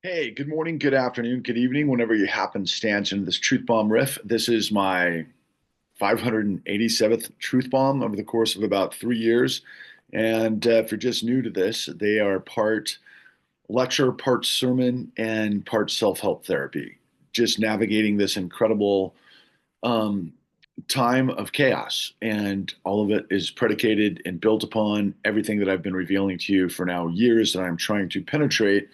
Hey, good morning, good afternoon, good evening, whenever you happen to stance into this truth bomb riff. This is my 587th truth bomb over the course of about 3 years. And if you're just new to this, they are part lecture, part sermon, and part self-help therapy. Just navigating this incredible um, time of chaos. And all of it is predicated and built upon everything that I've been revealing to you for now years that I'm trying to penetrate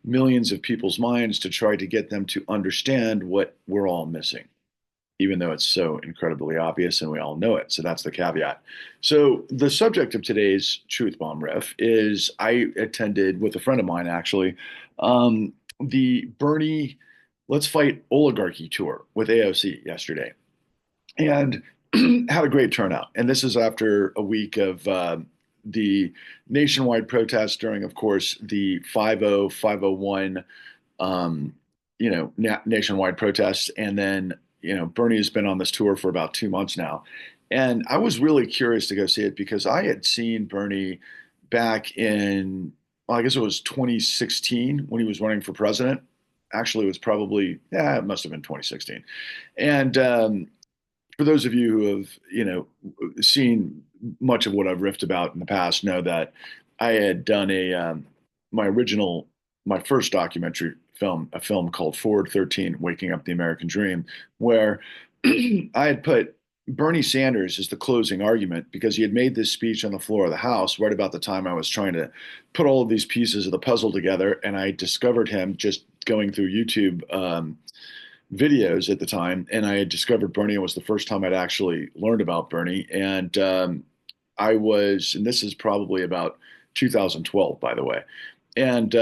millions of people's minds to try to get them to understand what we're all missing, even though it's so incredibly obvious and we all know it. So that's the caveat. So the subject of today's Truth Bomb Riff is I attended with a friend of mine, actually, the Bernie Let's Fight Oligarchy tour with AOC yesterday and had a great turnout. And this is after a week of the nationwide protests during, of course, the 501, nationwide protests. And then, Bernie has been on this tour for about 2 months now. And I was really curious to go see it because I had seen Bernie back in, well, I guess it was 2016 when he was running for president. Actually, it was probably, yeah, it must have been 2016. And for those of you who have, seen much of what I've riffed about in the past, know that I had done my original, my first documentary film, a film called Forward 13, Waking Up the American Dream, where I had put Bernie Sanders as the closing argument because he had made this speech on the floor of the House right about the time I was trying to put all of these pieces of the puzzle together. And I discovered him just going through YouTube videos at the time, and I had discovered Bernie. It was the first time I'd actually learned about Bernie, and and this is probably about 2012, by the way, and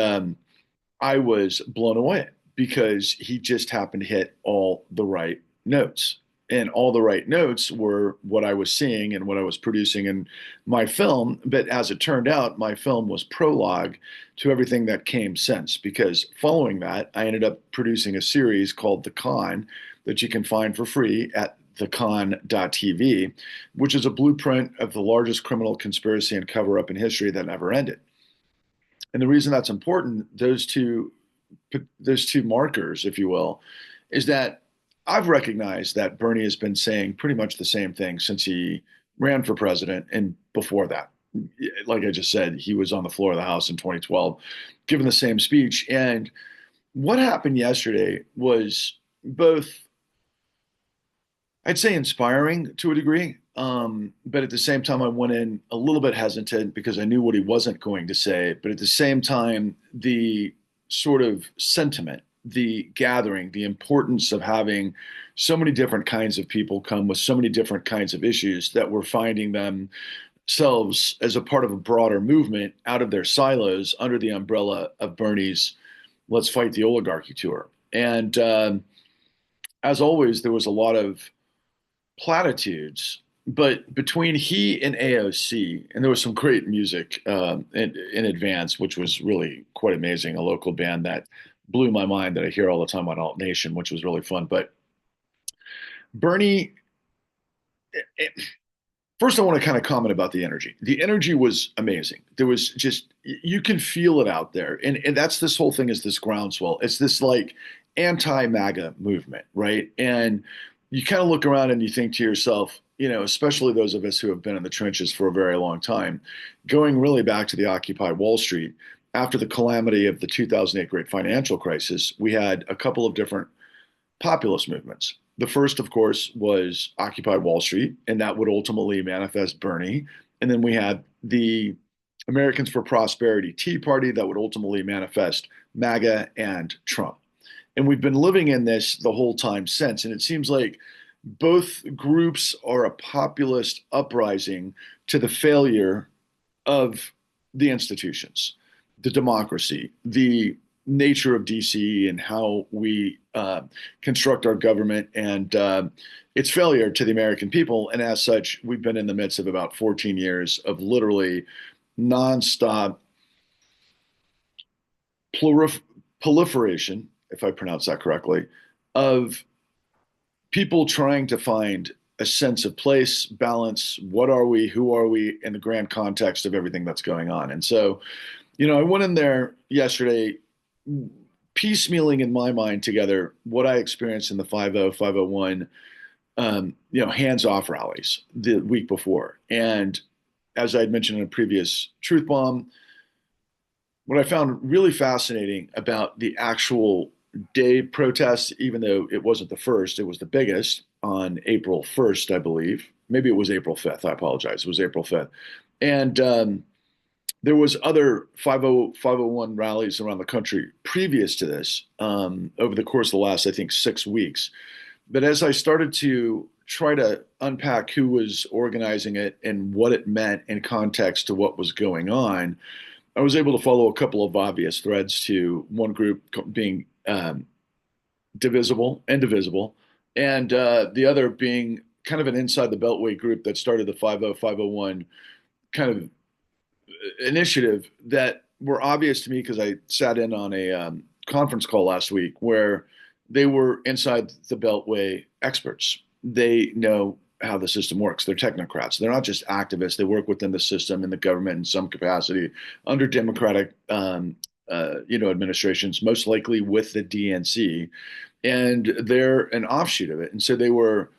I was blown away because he just happened to hit all the right notes. And all the right notes were what I was seeing and what I was producing in my film. But as it turned out, my film was prologue to everything that came since. Because following that, I ended up producing a series called The Con that you can find for free at thecon.tv, which is a blueprint of the largest criminal conspiracy and cover up in history that never ended. And the reason that's important, those two markers, if you will, is that I've recognized that Bernie has been saying pretty much the same thing since he ran for president and before that. Like I just said, he was on the floor of the House in 2012, giving the same speech. And what happened yesterday was both, I'd say, inspiring to a degree. But at the same time, I went in a little bit hesitant because I knew what he wasn't going to say. But at the same time, the sort of sentiment, the gathering, the importance of having so many different kinds of people come with so many different kinds of issues that we're finding themselves as a part of a broader movement out of their silos under the umbrella of Bernie's Let's Fight the Oligarchy tour. And as always, there was a lot of platitudes, but between he and AOC, and there was some great music in advance, which was really quite amazing. A local band that blew my mind that I hear all the time on Alt Nation, which was really fun. But Bernie, first, I want to kind of comment about the energy. The energy was amazing. There was just, you can feel it out there. And that's this whole thing is this groundswell. It's this like anti-MAGA movement, right? And you kind of look around and you think to yourself, especially those of us who have been in the trenches for a very long time, going really back to the Occupy Wall Street, after the calamity of the 2008 great financial crisis, we had a couple of different populist movements. The first, of course, was Occupy Wall Street, and that would ultimately manifest Bernie. And then we had the Americans for Prosperity Tea Party that would ultimately manifest MAGA and Trump. And we've been living in this the whole time since. And it seems like both groups are a populist uprising to the failure of the institutions, the democracy, the nature of DC and how we construct our government and its failure to the American people. And as such, we've been in the midst of about 14 years of literally nonstop proliferation, if I pronounce that correctly, of people trying to find a sense of place, balance. What are we? Who are we in the grand context of everything that's going on? And so, I went in there yesterday piecemealing in my mind together what I experienced in the 50, 501, hands-off rallies the week before. And as I had mentioned in a previous Truth Bomb, what I found really fascinating about the actual day protest, even though it wasn't the first, it was the biggest on April 1st, I believe. Maybe it was April 5th. I apologize. It was April 5th. And there was other 501 rallies around the country previous to this over the course of the last, I think, 6 weeks. But as I started to try to unpack who was organizing it and what it meant in context to what was going on, I was able to follow a couple of obvious threads to one group being divisible, indivisible, and the other being kind of an inside the Beltway group that started the 50501 kind of initiative that were obvious to me because I sat in on a conference call last week where they were inside the Beltway experts. They know how the system works. They're technocrats. They're not just activists. They work within the system in the government in some capacity under democratic, administrations, most likely with the DNC, and they're an offshoot of it. And so they were,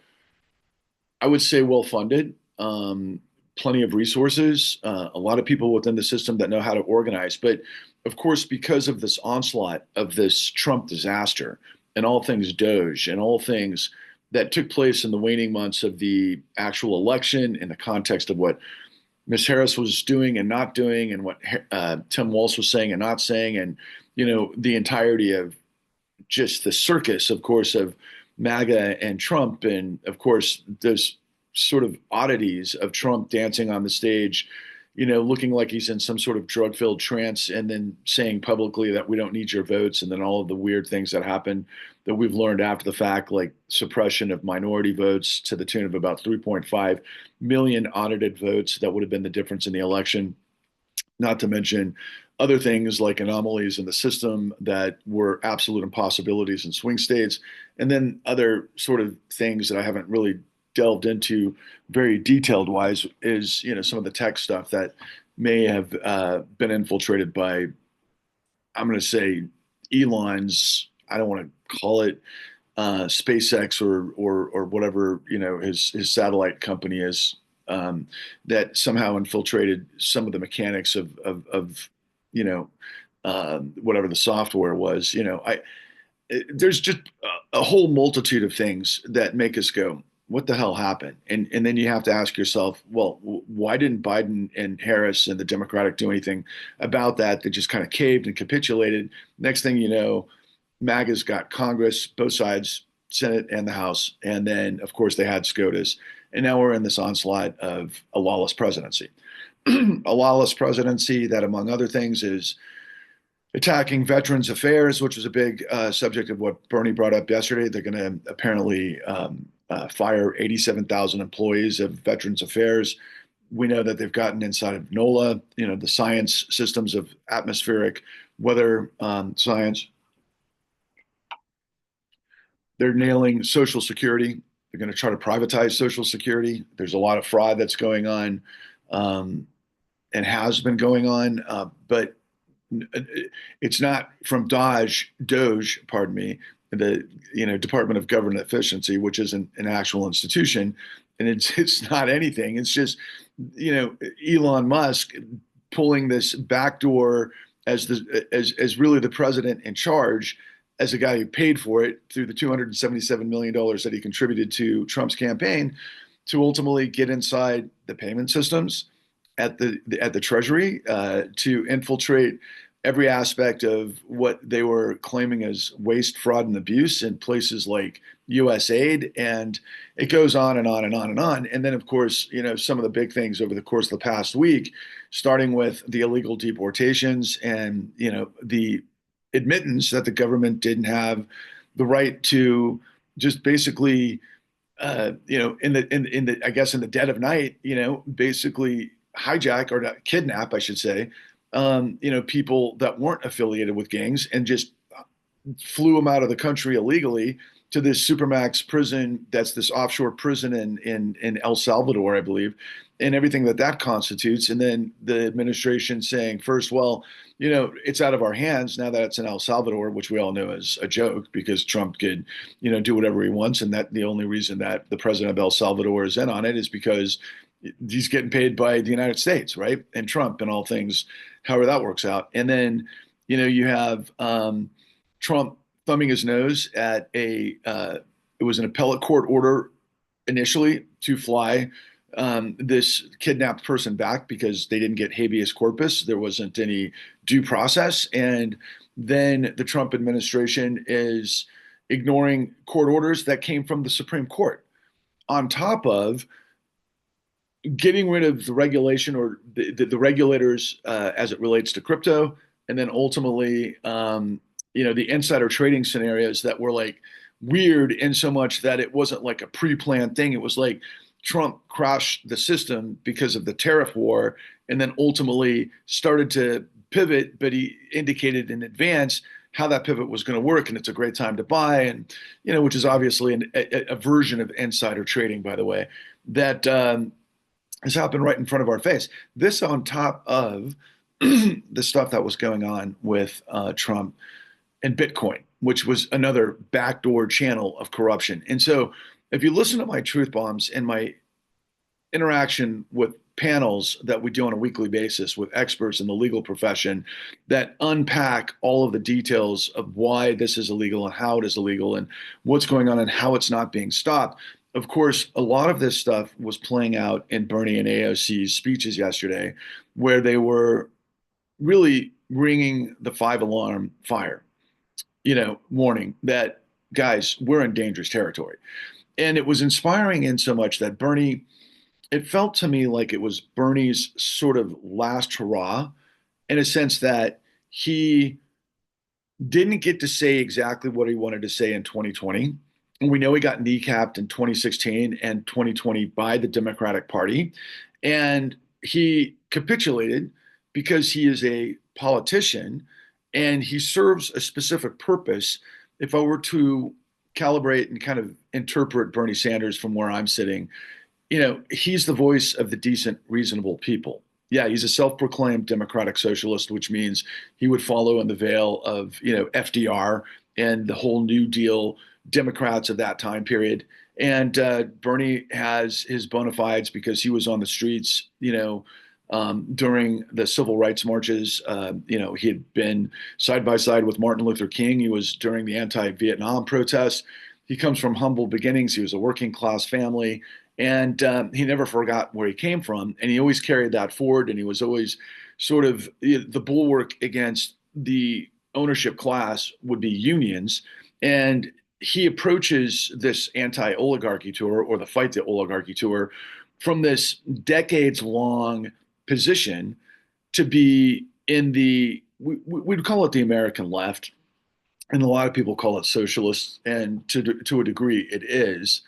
I would say, well funded, plenty of resources, a lot of people within the system that know how to organize. But of course, because of this onslaught of this Trump disaster and all things Doge and all things that took place in the waning months of the actual election in the context of what Ms. Harris was doing and not doing, and what Tim Walz was saying and not saying, and the entirety of just the circus, of course, of MAGA and Trump, and of course those sort of oddities of Trump dancing on the stage, looking like he's in some sort of drug-filled trance, and then saying publicly that we don't need your votes, and then all of the weird things that happen that we've learned after the fact, like suppression of minority votes to the tune of about 3.5 million audited votes that would have been the difference in the election, not to mention other things like anomalies in the system that were absolute impossibilities in swing states, and then other sort of things that I haven't really delved into very detailed wise is, some of the tech stuff that may have been infiltrated by, I'm going to say, Elon's, I don't want to call it SpaceX or whatever, his satellite company is, that somehow infiltrated some of the mechanics of whatever the software was. There's just a whole multitude of things that make us go, what the hell happened? And then you have to ask yourself, well, why didn't Biden and Harris and the Democratic do anything about that? They just kind of caved and capitulated. Next thing you know, MAGA's got Congress, both sides, Senate and the House. And then, of course, they had SCOTUS. And now we're in this onslaught of a lawless presidency. A lawless presidency that, among other things, is attacking Veterans Affairs, which was a big subject of what Bernie brought up yesterday. They're going to apparently fire 87,000 employees of Veterans Affairs. We know that they've gotten inside of NOLA, the science systems of atmospheric weather science. They're nailing Social Security. They're going to try to privatize Social Security. There's a lot of fraud that's going on and has been going on, but it's not from Doge, pardon me, the Department of Government Efficiency, which is an actual institution, and it's not anything. It's just Elon Musk pulling this backdoor as really the president in charge, as a guy who paid for it through the $277 million that he contributed to Trump's campaign, to ultimately get inside the payment systems at the Treasury, to infiltrate every aspect of what they were claiming as waste, fraud, and abuse in places like USAID. And it goes on and on and on and on. And then, of course, some of the big things over the course of the past week, starting with the illegal deportations and, the admittance that the government didn't have the right to just basically, in the I guess in the dead of night, basically hijack or kidnap, I should say, people that weren't affiliated with gangs and just flew them out of the country illegally to this supermax prison that's this offshore prison in El Salvador, I believe, and everything that that constitutes. And then the administration saying first, well, it's out of our hands now that it's in El Salvador, which we all know is a joke because Trump could, do whatever he wants. And that the only reason that the president of El Salvador is in on it is because he's getting paid by the United States, right? And Trump and all things, however that works out. And then, you have Trump thumbing his nose at it was an appellate court order initially to fly this kidnapped person back because they didn't get habeas corpus. There wasn't any due process. And then the Trump administration is ignoring court orders that came from the Supreme Court, on top of getting rid of the regulation or the regulators as it relates to crypto. And then ultimately, the insider trading scenarios that were like weird in so much that it wasn't like a pre-planned thing. It was like Trump crashed the system because of the tariff war and then ultimately started to pivot, but he indicated in advance how that pivot was going to work. And it's a great time to buy. And, which is obviously a version of insider trading, by the way, that has happened right in front of our face. This on top of the stuff that was going on with Trump and Bitcoin, which was another backdoor channel of corruption. And so if you listen to my truth bombs and my interaction with panels that we do on a weekly basis with experts in the legal profession that unpack all of the details of why this is illegal and how it is illegal and what's going on and how it's not being stopped. Of course, a lot of this stuff was playing out in Bernie and AOC's speeches yesterday, where they were really ringing the 5 alarm fire, warning that, guys, we're in dangerous territory. And it was inspiring in so much that Bernie, it felt to me like it was Bernie's sort of last hurrah, in a sense that he didn't get to say exactly what he wanted to say in 2020. And we know he got kneecapped in 2016 and 2020 by the Democratic Party. And he capitulated because he is a politician and he serves a specific purpose. If I were to calibrate and kind of interpret Bernie Sanders from where I'm sitting, he's the voice of the decent, reasonable people. Yeah, he's a self-proclaimed democratic socialist, which means he would follow in the veil of, FDR and the whole New Deal Democrats of that time period. And Bernie has his bona fides because he was on the streets, during the civil rights marches. He had been side by side with Martin Luther King. He was during the anti-Vietnam protests. He comes from humble beginnings. He was a working class family. And he never forgot where he came from. And he always carried that forward. And he was always sort of the bulwark against the ownership class would be unions. And he approaches this anti-oligarchy tour or the fight the oligarchy tour from this decades long position to be in we'd call it the American left. And a lot of people call it socialist. And to a degree it is.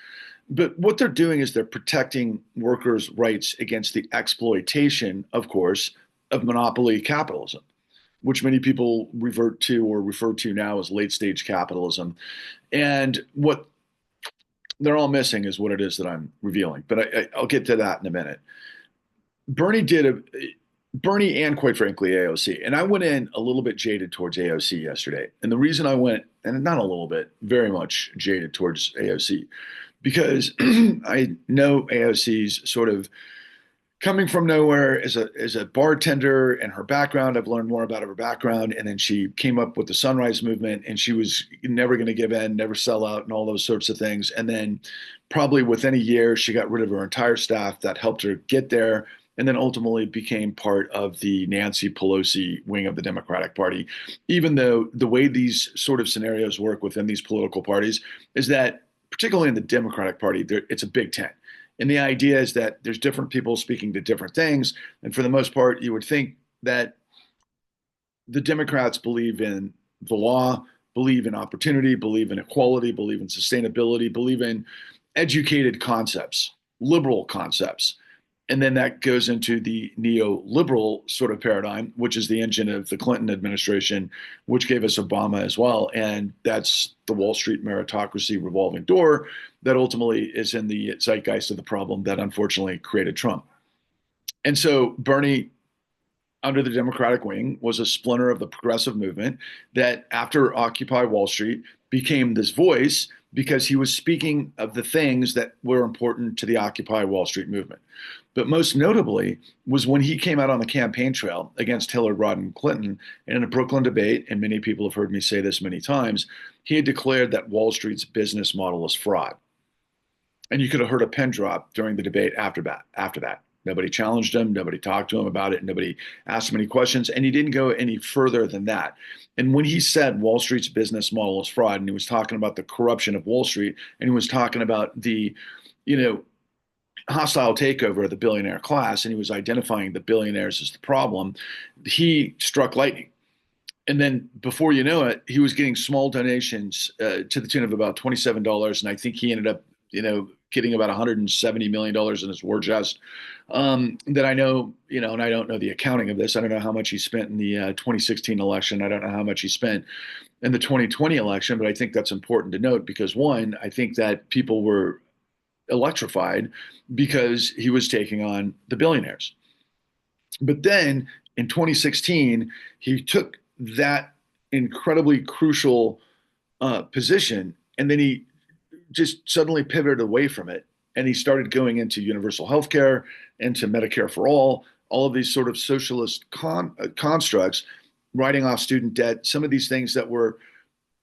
But what they're doing is they're protecting workers' rights against the exploitation, of course, of monopoly capitalism, which many people revert to or refer to now as late stage capitalism. And what they're all missing is what it is that I'm revealing. But I'll get to that in a minute. Bernie and quite frankly, AOC. And I went in a little bit jaded towards AOC yesterday. And the reason I went, and not a little bit, very much jaded towards AOC, because I know AOC's sort of coming from nowhere as a bartender and her background. I've learned more about her background. And then she came up with the Sunrise Movement and she was never going to give in, never sell out and all those sorts of things. And then probably within a year, she got rid of her entire staff that helped her get there. And then ultimately became part of the Nancy Pelosi wing of the Democratic Party, even though the way these sort of scenarios work within these political parties is that, particularly in the Democratic Party, it's a big tent. And the idea is that there's different people speaking to different things. And for the most part, you would think that the Democrats believe in the law, believe in opportunity, believe in equality, believe in sustainability, believe in educated concepts, liberal concepts. And then that goes into the neoliberal sort of paradigm, which is the engine of the Clinton administration, which gave us Obama as well. And that's the Wall Street meritocracy revolving door that ultimately is in the zeitgeist of the problem that unfortunately created Trump. And so Bernie, under the Democratic wing, was a splinter of the progressive movement that, after Occupy Wall Street, became this voice because he was speaking of the things that were important to the Occupy Wall Street movement. But most notably was when he came out on the campaign trail against Hillary Rodham Clinton in a Brooklyn debate, and many people have heard me say this many times, he had declared that Wall Street's business model is fraud. And you could have heard a pin drop during the debate after that. Nobody challenged him. Nobody talked to him about it. Nobody asked him any questions. And he didn't go any further than that. And when he said Wall Street's business model is fraud, and he was talking about the corruption of Wall Street, and he was talking about the, you know, hostile takeover of the billionaire class, and he was identifying the billionaires as the problem, he struck lightning. And then before you know it, he was getting small donations to the tune of about $27. And I think he ended up, getting about $170 million in his war chest. That I know, and I don't know the accounting of this. I don't know how much he spent in the 2016 election. I don't know how much he spent in the 2020 election, but I think that's important to note because, one, I think that people were electrified because he was taking on the billionaires. But then in 2016, he took that incredibly crucial position, and then he just suddenly pivoted away from it, and he started going into universal health care, into Medicare for all of these sort of socialist constructs, writing off student debt, some of these things that were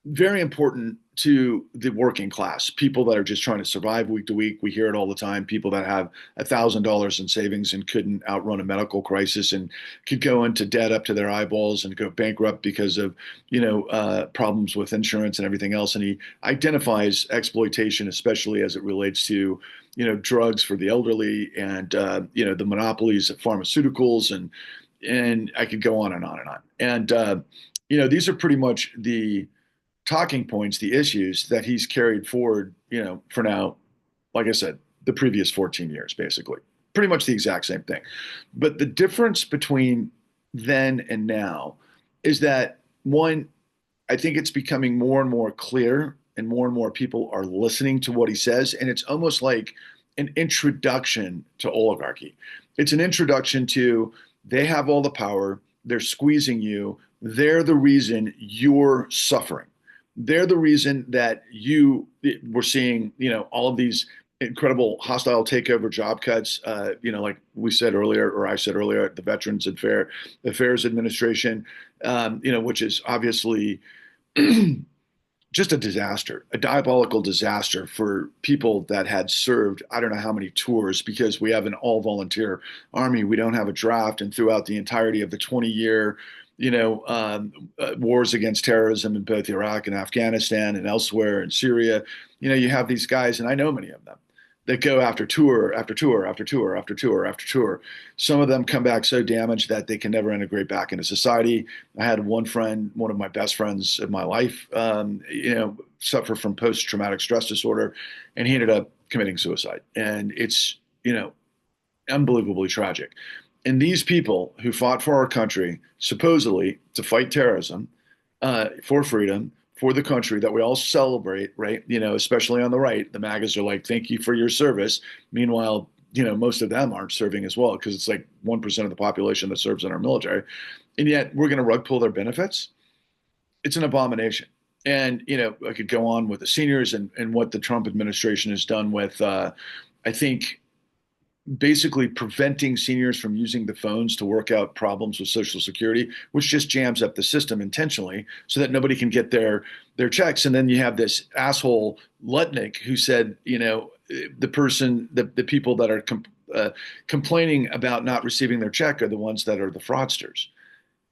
very important to the working class, people that are just trying to survive week to week. We hear it all the time. People that have $1,000 in savings and couldn't outrun a medical crisis and could go into debt up to their eyeballs and go bankrupt because of, problems with insurance and everything else. And he identifies exploitation, especially as it relates to, drugs for the elderly and, the monopolies of pharmaceuticals, and I could go on and on and on. And, these are pretty much the talking points, the issues that he's carried forward, for now, like I said, the previous 14 years, basically. Pretty much the exact same thing. But the difference between then and now is that, one, I think it's becoming more and more clear and more people are listening to what he says. And it's almost like an introduction to oligarchy. It's an introduction to they have all the power, they're squeezing you, they're the reason you're suffering. They're the reason that we're seeing, all of these incredible hostile takeover job cuts, like we said earlier, or I said earlier, the Veterans Affairs Administration, which is obviously just a disaster, a diabolical disaster for people that had served, I don't know how many tours, because we have an all volunteer army. We don't have a draft. And throughout the entirety of the 20-year wars against terrorism in both Iraq and Afghanistan and elsewhere in Syria. You have these guys, and I know many of them, that go after tour after tour after tour after tour after tour. Some of them come back so damaged that they can never integrate back into society. I had one friend, one of my best friends of my life, suffer from post-traumatic stress disorder, and he ended up committing suicide. And it's, unbelievably tragic. And these people who fought for our country, supposedly to fight terrorism, for freedom, for the country that we all celebrate, right? Especially on the right, the MAGAs are like, thank you for your service. Meanwhile, most of them aren't serving as well because it's like 1% of the population that serves in our military. And yet we're going to rug pull their benefits. It's an abomination. And, I could go on with the seniors and what the Trump administration has done with, I think, basically preventing seniors from using the phones to work out problems with Social Security, which just jams up the system intentionally so that nobody can get their checks. And then you have this asshole Lutnick who said, the people that are complaining about not receiving their check are the ones that are the fraudsters.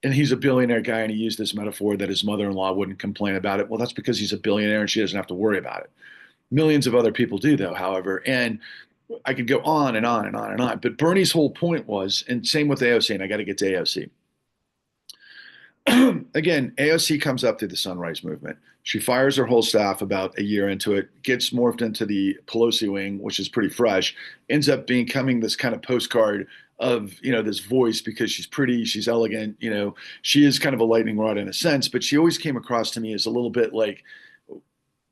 And he's a billionaire guy, and he used this metaphor that his mother-in-law wouldn't complain about it. Well, that's because he's a billionaire and she doesn't have to worry about it. Millions of other people do, though, however. And I could go on and on and on and on. But Bernie's whole point was, and same with AOC, and I got to get to AOC. Again, AOC comes up through the Sunrise Movement. She fires her whole staff about a year into it, gets morphed into the Pelosi wing, which is pretty fresh, ends up becoming this kind of postcard of, this voice because she's pretty, she's elegant, she is kind of a lightning rod in a sense, but she always came across to me as a little bit like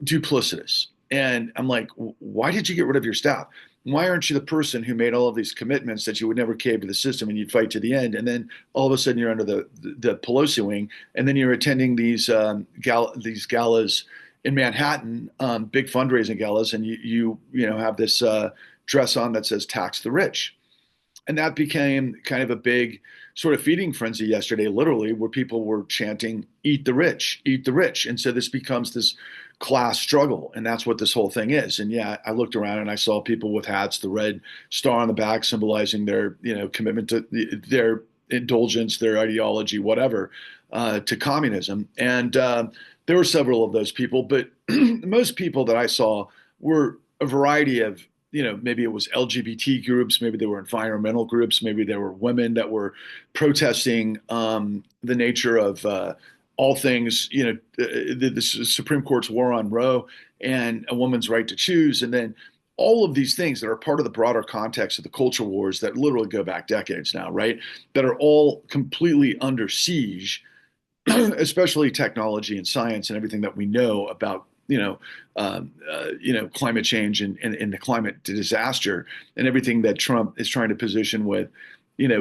duplicitous. And I'm like, why did you get rid of your staff? Why aren't you the person who made all of these commitments that you would never cave to the system and you'd fight to the end? And then all of a sudden you're under the Pelosi wing, and then you're attending these galas in Manhattan, big fundraising galas, and you have this dress on that says "tax the rich." And that became kind of a big sort of feeding frenzy yesterday, literally, where people were chanting, eat the rich, eat the rich. And so this becomes this class struggle. And that's what this whole thing is. And yeah, I looked around and I saw people with hats, the red star on the back symbolizing their, commitment to their indulgence, their ideology, whatever, to communism. And there were several of those people, but most people that I saw were a variety of, maybe it was LGBT groups, maybe there were environmental groups, maybe there were women that were protesting the nature of all things, the Supreme Court's war on Roe and a woman's right to choose. And then all of these things that are part of the broader context of the culture wars that literally go back decades now, right? That are all completely under siege, especially technology and science and everything that we know about climate change and the climate disaster and everything that Trump is trying to position with,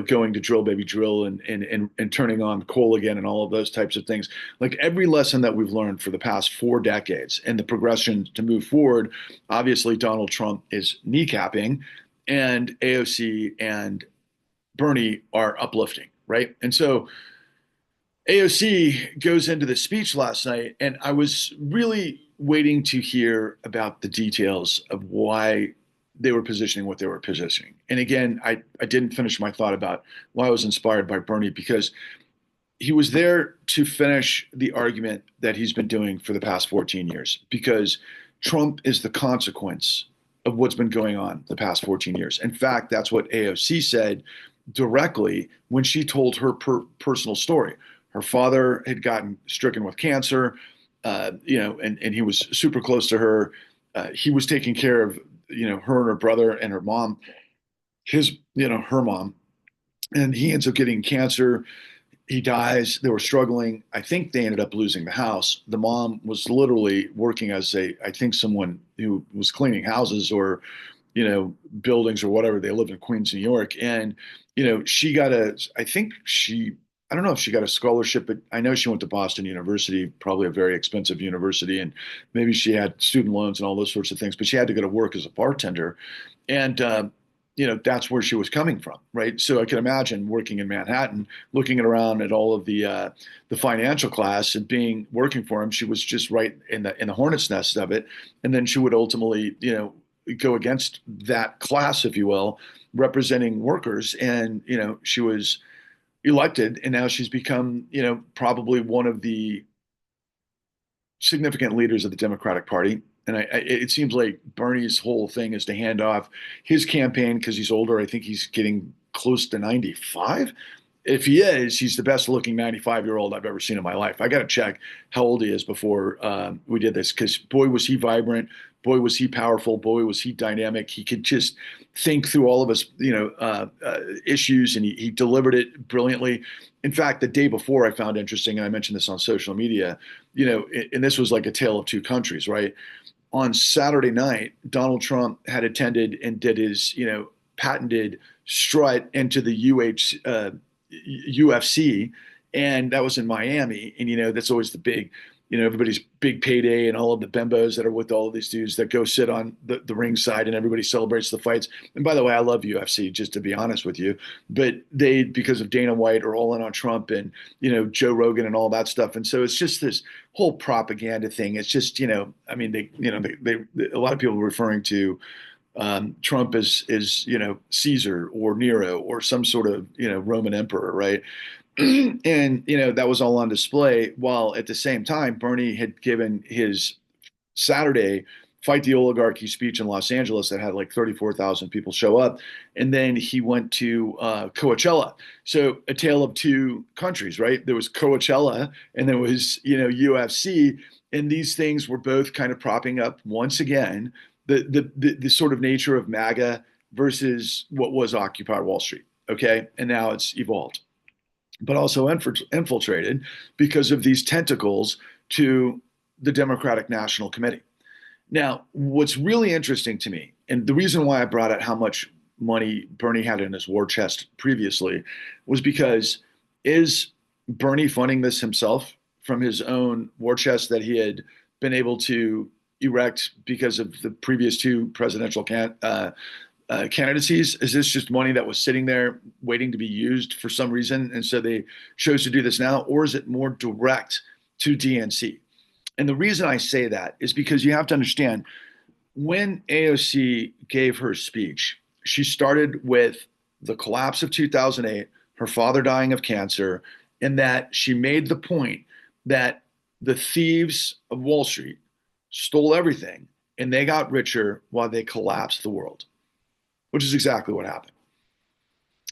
going to drill baby drill and turning on coal again and all of those types of things. Like every lesson that we've learned for the past 4 decades and the progression to move forward, obviously Donald Trump is kneecapping and AOC and Bernie are uplifting, right? And so AOC goes into the speech last night, and I was really waiting to hear about the details of why they were positioning what they were positioning. And again, I didn't finish my thought about why I was inspired by Bernie because he was there to finish the argument that he's been doing for the past 14 years because Trump is the consequence of what's been going on the past 14 years. In fact, that's what AOC said directly when she told her personal story. Her father had gotten stricken with cancer, and he was super close to her. He was taking care of, her and her brother and her mom, her mom, and he ends up getting cancer. He dies. They were struggling. I think they ended up losing the house. The mom was literally working as I think someone who was cleaning houses or, buildings or whatever. They lived in Queens, New York. And, she got I don't know if she got a scholarship, but I know she went to Boston University, probably a very expensive university. And maybe she had student loans and all those sorts of things, but she had to go to work as a bartender. And, that's where she was coming from, right? So I can imagine working in Manhattan, looking around at all of the financial class and working for him. She was just right in the hornet's nest of it, and then she would ultimately, go against that class, if you will, representing workers. And she was elected, and now she's become, probably one of the significant leaders of the Democratic Party. And it seems like Bernie's whole thing is to hand off his campaign because he's older. I think he's getting close to 95. If he is, he's the best looking 95-year-old I've ever seen in my life. I got to check how old he is before we did this because boy, was he vibrant. Boy, was he powerful. Boy, was he dynamic. He could just think through all of his, issues, and he delivered it brilliantly. In fact, the day before I found interesting, and I mentioned this on social media, and this was like a tale of two countries, right? On Saturday night, Donald Trump had attended and did his, patented strut into the UFC, and that was in Miami. And that's always the big, everybody's big payday, and all of the bimbos that are with all of these dudes that go sit on the ring side, and everybody celebrates the fights. And by the way, I love UFC, just to be honest with you, but they, because of Dana White, are all in on Trump and Joe Rogan and all that stuff. And so it's just this whole propaganda thing. It's just I mean they a lot of people are referring to Trump as Caesar or Nero or some sort of Roman emperor, right? And that was all on display while at the same time Bernie had given his Saturday Fight the Oligarchy speech in Los Angeles that had like 34,000 people show up. And then he went to Coachella. So a tale of two countries, right? There was Coachella and there was, UFC. And these things were both kind of propping up once again the sort of nature of MAGA versus what was Occupy Wall Street. Okay. And now it's evolved, but also infiltrated because of these tentacles to the Democratic National Committee. Now, what's really interesting to me, and the reason why I brought out how much money Bernie had in his war chest previously, was because is Bernie funding this himself from his own war chest that he had been able to erect because of the previous two presidential candidacies? Is this just money that was sitting there waiting to be used for some reason, and so they chose to do this now, or is it more direct to DNC? And the reason I say that is because you have to understand when AOC gave her speech, she started with the collapse of 2008, her father dying of cancer, and that she made the point that the thieves of Wall Street stole everything and they got richer while they collapsed the world, which is exactly what happened.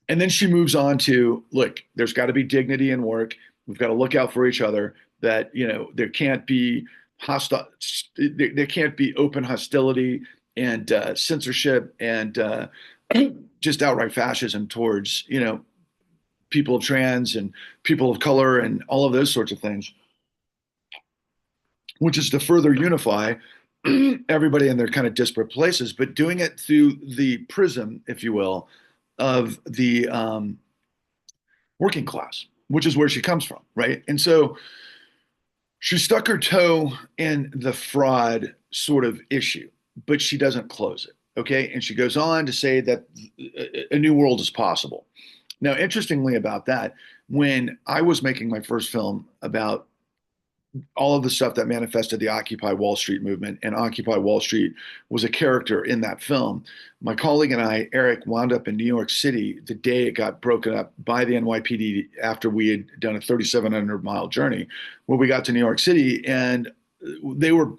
And then she moves on to, look, there's got to be dignity in work. We've got to look out for each other. That, there can't be hostile, there can't be open hostility and censorship and just outright fascism towards, people of trans and people of color and all of those sorts of things, which is to further unify everybody in their kind of disparate places, but doing it through the prism, if you will, of the working class, which is where she comes from, right? And so she stuck her toe in the fraud sort of issue, but she doesn't close it, okay? And she goes on to say that a new world is possible. Now, interestingly about that, when I was making my first film about all of the stuff that manifested the Occupy Wall Street movement, and Occupy Wall Street was a character in that film. My colleague and I, Eric, wound up in New York City the day it got broken up by the NYPD after we had done a 3,700-mile journey, where we got to New York City and they were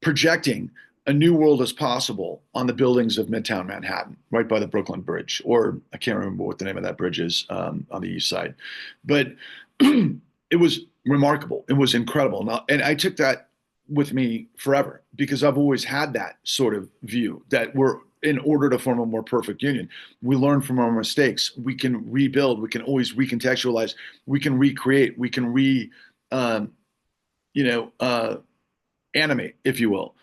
projecting a new world as possible on the buildings of Midtown Manhattan, right by the Brooklyn Bridge, or I can't remember what the name of that bridge is on the east side. But it was remarkable. It was incredible. And I took that with me forever because I've always had that sort of view that we're, in order to form a more perfect union, we learn from our mistakes. We can rebuild. We can always recontextualize. We can recreate. We can animate, if you will.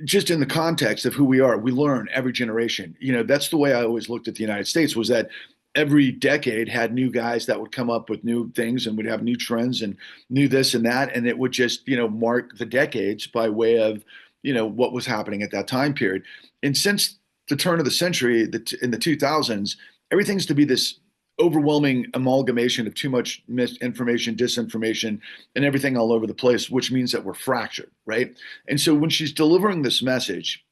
Just in the context of who we are, we learn every generation. That's the way I always looked at the United States, was that every decade had new guys that would come up with new things and would have new trends and new this and that. And it would just, mark the decades by way of, what was happening at that time period. And since the turn of the century, in the 2000s, everything's to be this overwhelming amalgamation of too much misinformation, disinformation, and everything all over the place, which means that we're fractured, right? And so when she's delivering this message,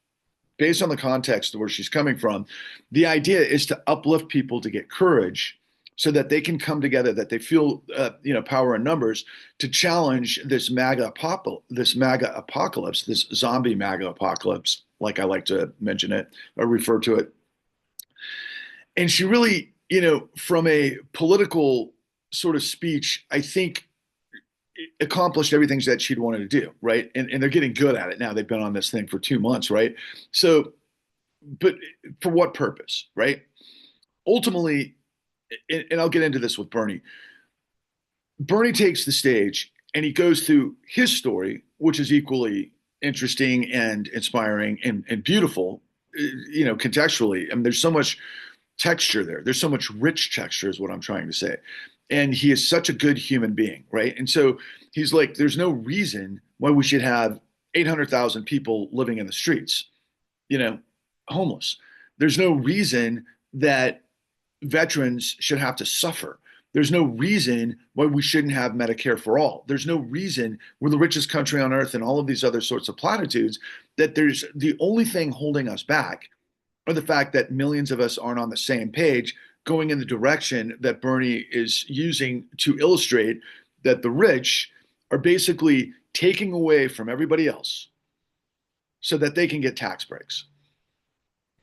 based on the context of where she's coming from, the idea is to uplift people to get courage so that they can come together, that they feel, power in numbers to challenge this MAGA apocalypse, this zombie MAGA apocalypse, like I like to mention it or refer to it. And she really, from a political sort of speech, I think accomplished everything that she'd wanted to do, right? And they're getting good at it now. They've been on this thing for 2 months, right? So, but for what purpose, right? Ultimately, and I'll get into this with Bernie. Bernie takes the stage and he goes through his story, which is equally interesting and inspiring and beautiful, contextually. I mean, there's so much texture there. There's so much rich texture is what I'm trying to say. And he is such a good human being, right? And so he's like, there's no reason why we should have 800,000 people living in the streets, homeless. There's no reason that veterans should have to suffer. There's no reason why we shouldn't have Medicare for all. There's no reason we're the richest country on earth and all of these other sorts of platitudes, that there's the only thing holding us back or the fact that millions of us aren't on the same page going in the direction that Bernie is using to illustrate that the rich are basically taking away from everybody else so that they can get tax breaks.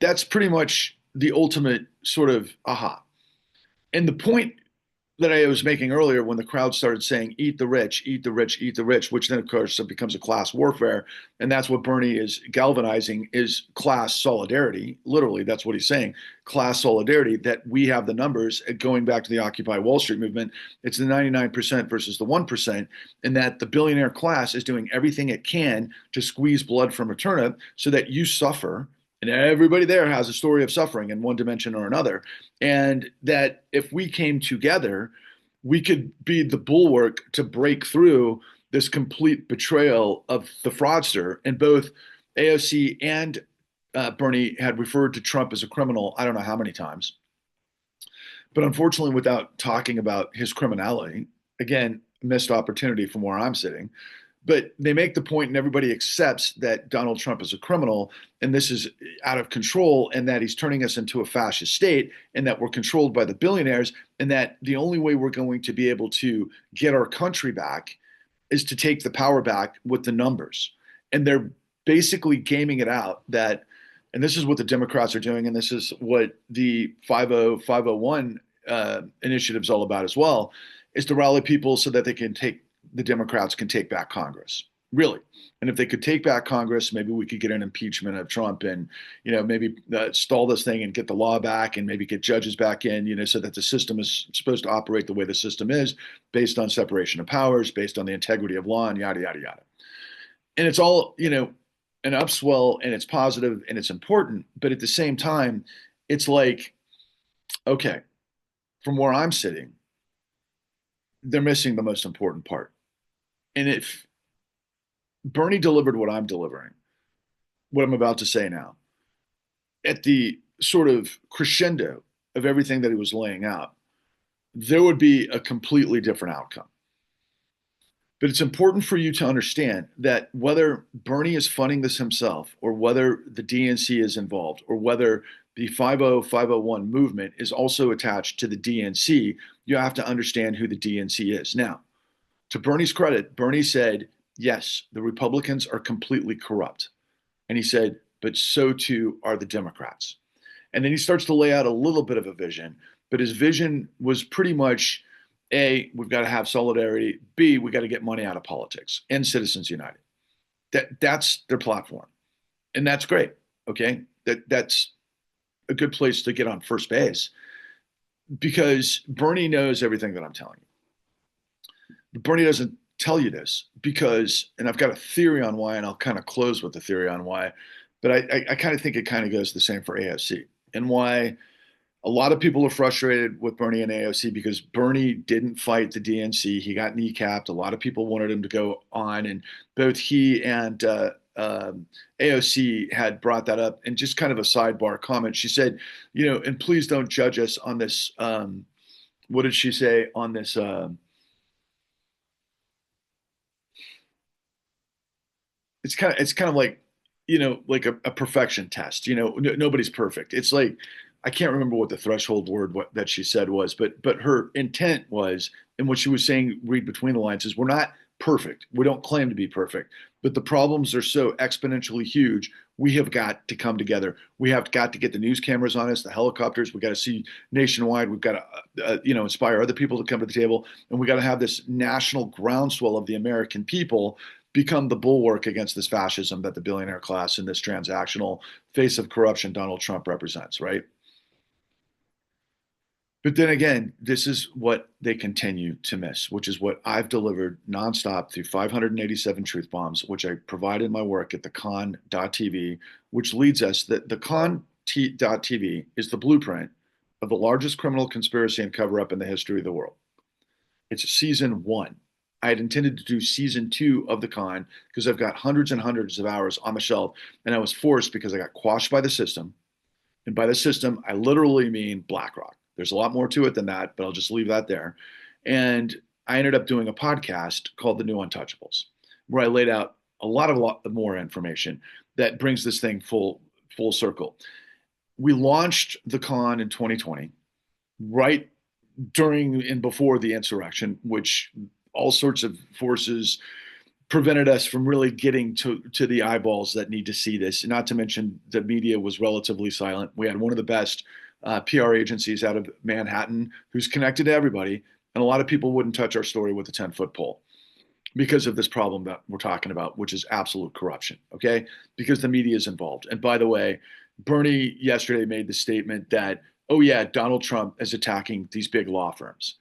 That's pretty much the ultimate sort of aha. And the point that I was making earlier when the crowd started saying, eat the rich, eat the rich, eat the rich, which then, of course, it becomes a class warfare. And that's what Bernie is galvanizing is class solidarity. Literally, that's what he's saying, class solidarity, that we have the numbers going back to the Occupy Wall Street movement. It's the 99% versus the 1%, and that the billionaire class is doing everything it can to squeeze blood from a turnip so that you suffer. And everybody there has a story of suffering in one dimension or another. And that if we came together, we could be the bulwark to break through this complete betrayal of the fraudster. And both AOC and Bernie had referred to Trump as a criminal, I don't know how many times. But unfortunately, without talking about his criminality, again, missed opportunity from where I'm sitting. But they make the point, and everybody accepts that Donald Trump is a criminal, and this is out of control, and that he's turning us into a fascist state, and that we're controlled by the billionaires, and that the only way we're going to be able to get our country back is to take the power back with the numbers. And they're basically gaming it out that, and this is what the Democrats are doing, and this is what the 501 initiative is all about as well, is to rally people so that the Democrats can take back Congress, really. And if they could take back Congress, maybe we could get an impeachment of Trump and, maybe stall this thing and get the law back and maybe get judges back in, so that the system is supposed to operate the way the system is, based on separation of powers, based on the integrity of law, and yada, yada, yada. And it's all, an upswell, and it's positive and it's important. But at the same time, it's like, okay, from where I'm sitting, they're missing the most important part. And if Bernie delivered what I'm delivering, what I'm about to say now, at the sort of crescendo of everything that he was laying out, there would be a completely different outcome. But it's important for you to understand that whether Bernie is funding this himself, or whether the DNC is involved, or whether the 50501 movement is also attached to the DNC, you have to understand who the DNC is. Now, to Bernie's credit, Bernie said, yes, the Republicans are completely corrupt. And he said, but so too are the Democrats. And then he starts to lay out a little bit of a vision, but his vision was pretty much A, we've got to have solidarity. B, we got to get money out of politics and Citizens United. That's their platform. And that's great. Okay. That's a good place to get on first base, because Bernie knows everything that I'm telling you. But Bernie doesn't tell you this because, and I've got a theory on why, and I'll kind of close with the theory on why, but I kind of think it kind of goes the same for AOC, and why a lot of people are frustrated with Bernie and AOC because Bernie didn't fight the DNC. He got kneecapped. A lot of people wanted him to go on, and both he and AOC had brought that up. And just kind of a sidebar comment, she said, and please don't judge us on this. What did she say on this? It's kind of like, like a perfection test. Nobody's perfect. It's like, I can't remember what the threshold word that she said was, but her intent was, and what she was saying, read between the lines, is we're not perfect. We don't claim to be perfect, but the problems are so exponentially huge. We have got to come together. We have got to get the news cameras on us, the helicopters. We got to see nationwide. We've got to, inspire other people to come to the table, and we got to have this national groundswell of the American people become the bulwark against this fascism that the billionaire class and this transactional face of corruption Donald Trump represents, right? But then again, this is what they continue to miss, which is what I've delivered nonstop through 587 truth bombs, which I provide in my work at thecon.tv, which leads us that the con.tv is the blueprint of the largest criminal conspiracy and cover up in the history of the world. It's season 1. I had intended to do season 2 of the con because I've got hundreds and hundreds of hours on the shelf, and I was forced because I got quashed by the system. And by the system, I literally mean BlackRock. There's a lot more to it than that, but I'll just leave that there. And I ended up doing a podcast called The New Untouchables, where I laid out a lot more information that brings this thing full circle. We launched the con in 2020, right during and before the insurrection, which all sorts of forces prevented us from really getting to the eyeballs that need to see this. Not to mention the media was relatively silent. We had one of the best PR agencies out of Manhattan who's connected to everybody, and a lot of people wouldn't touch our story with a 10-foot pole because of this problem that we're talking about, which is absolute corruption. Okay, because the media is involved. And by the way, Bernie yesterday made the statement that, oh yeah, Donald Trump is attacking these big law firms.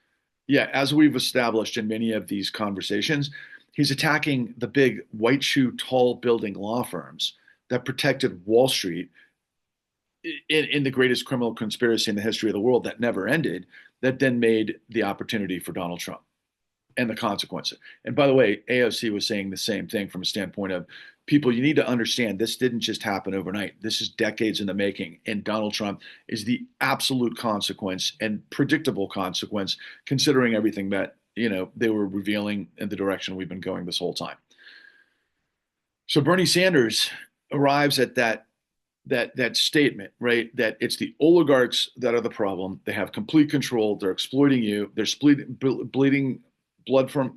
Yeah, as we've established in many of these conversations, he's attacking the big white shoe tall building law firms that protected Wall Street in the greatest criminal conspiracy in the history of the world that never ended, that then made the opportunity for Donald Trump and the consequences. And by the way, AOC was saying the same thing from a standpoint of people, you need to understand this didn't just happen overnight. This is decades in the making. And Donald Trump is the absolute consequence and predictable consequence, considering everything that, they were revealing in the direction we've been going this whole time. So Bernie Sanders arrives at that statement, right? That it's the oligarchs that are the problem. They have complete control. They're exploiting you. They're bleeding blood from,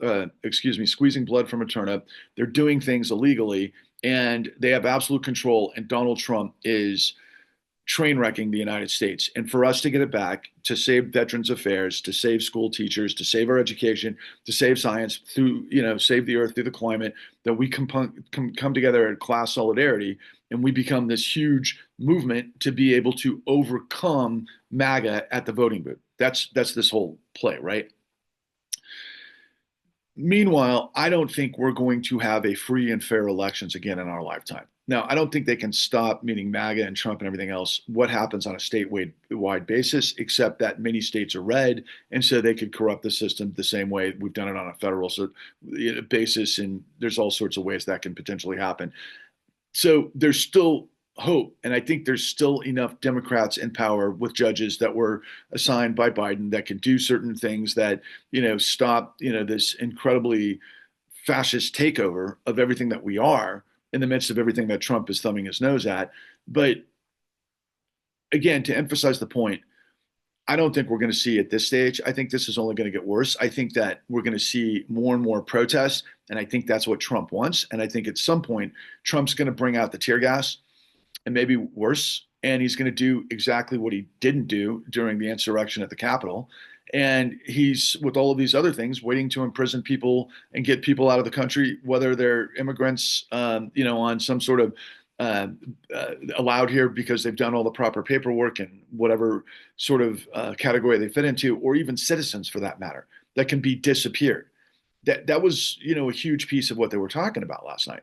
squeezing blood from a turnip. They're doing things illegally, and they have absolute control. And Donald Trump is train wrecking the United States. And for us to get it back, to save Veterans Affairs, to save school teachers, to save our education, to save science, through, save the earth through the climate, that we come together in class solidarity and we become this huge movement to be able to overcome MAGA at the voting booth. That's this whole play, right? Meanwhile, I don't think we're going to have a free and fair elections again in our lifetime. Now, I don't think they can stop, meaning MAGA and Trump and everything else, what happens on a statewide basis, except that many states are red, and so they could corrupt the system the same way we've done it on a federal basis, and there's all sorts of ways that can potentially happen. So there's still hope. And I think there's still enough Democrats in power with judges that were assigned by Biden that can do certain things that, stop, this incredibly fascist takeover of everything that we are in the midst of everything that Trump is thumbing his nose at. But again, to emphasize the point, I don't think we're going to see at this stage. I think this is only going to get worse. I think that we're going to see more and more protests. And I think that's what Trump wants. And I think at some point, Trump's going to bring out the tear gas and maybe worse. And he's going to do exactly what he didn't do during the insurrection at the Capitol. And he's, with all of these other things, waiting to imprison people and get people out of the country, whether they're immigrants, on some sort of allowed here because they've done all the proper paperwork and whatever sort of category they fit into, or even citizens for that matter, that can be disappeared. That was, a huge piece of what they were talking about last night.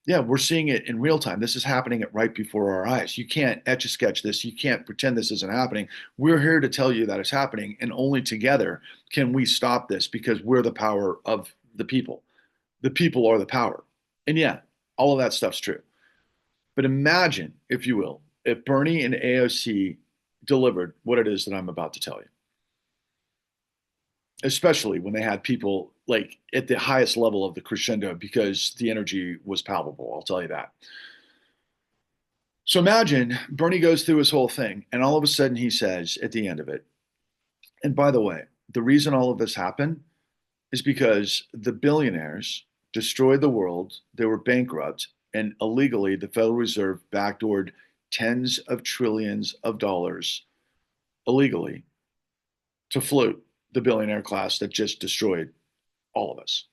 Yeah, we're seeing it in real time. This is happening right before our eyes. You can't etch a sketch this. You can't pretend this isn't happening. We're here to tell you that it's happening, and only together can we stop this because we're the power of the people. The people are the power. And yeah, all of that stuff's true. But imagine, if you will, if Bernie and AOC delivered what it is that I'm about to tell you, especially when they had people like at the highest level of the crescendo because the energy was palpable. I'll tell you that. So imagine Bernie goes through his whole thing, and all of a sudden he says at the end of it, and by the way, the reason all of this happened is because the billionaires destroyed the world, they were bankrupt, and illegally the Federal Reserve backdoored tens of trillions of dollars illegally to float the billionaire class that just destroyed all of us.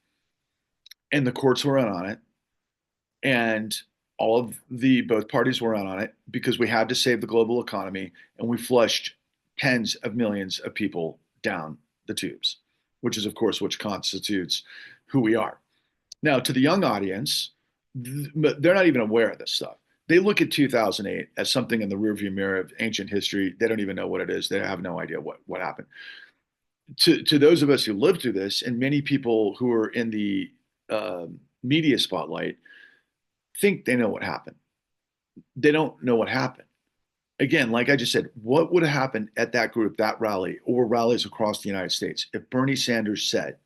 And the courts were in on it, and all of both parties were in on it because we had to save the global economy, and we flushed tens of millions of people down the tubes, which is, of course, which constitutes who we are. Now, to the young audience, they're not even aware of this stuff. They look at 2008 as something in the rearview mirror of ancient history. They don't even know what it is. They have no idea what happened. To those of us who lived through this, and many people who are in the media spotlight think they know what happened. They don't know what happened. Again, like I just said, what would have happened at that group, that rally, or rallies across the United States if Bernie Sanders said,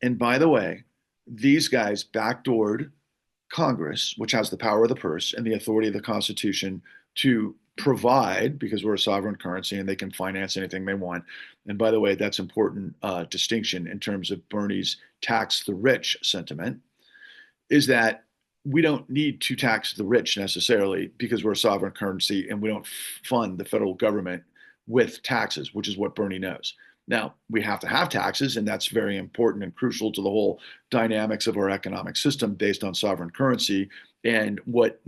and by the way, these guys backdoored Congress, which has the power of the purse and the authority of the Constitution to provide, because we're a sovereign currency and they can finance anything they want. And by the way, that's important distinction in terms of Bernie's tax the rich sentiment. is that we don't need to tax the rich necessarily because we're a sovereign currency and we don't fund the federal government with taxes, which is what Bernie knows. Now, we have to have taxes, and that's very important and crucial to the whole dynamics of our economic system based on sovereign currency and what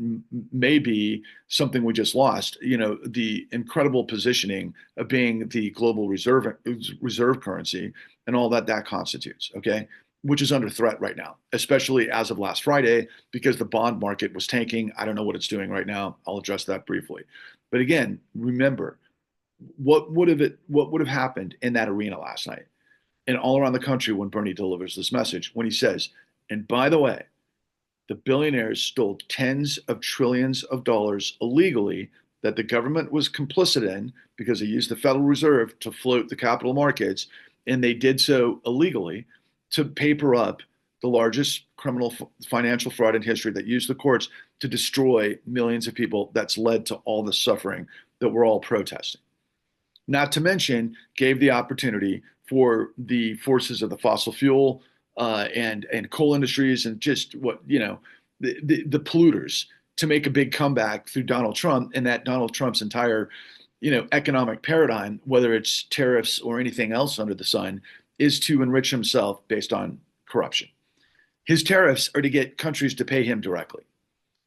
may be something we just lost, the incredible positioning of being the global reserve currency and all that constitutes, okay? Which is under threat right now, especially as of last Friday, because the bond market was tanking. I don't know what it's doing right now. I'll address that briefly. But again, remember what would have happened in that arena last night and all around the country when Bernie delivers this message, when he says, and by the way, the billionaires stole tens of trillions of dollars illegally that the government was complicit in because they used the Federal Reserve to float the capital markets, and they did so illegally to paper up the largest criminal financial fraud in history that used the courts to destroy millions of people. That's led to all the suffering that we're all protesting. Not to mention, gave the opportunity for the forces of the fossil fuel and coal industries and just the polluters to make a big comeback through Donald Trump, and that Donald Trump's entire economic paradigm, whether it's tariffs or anything else under the sun, is to enrich himself based on corruption. His tariffs are to get countries to pay him directly.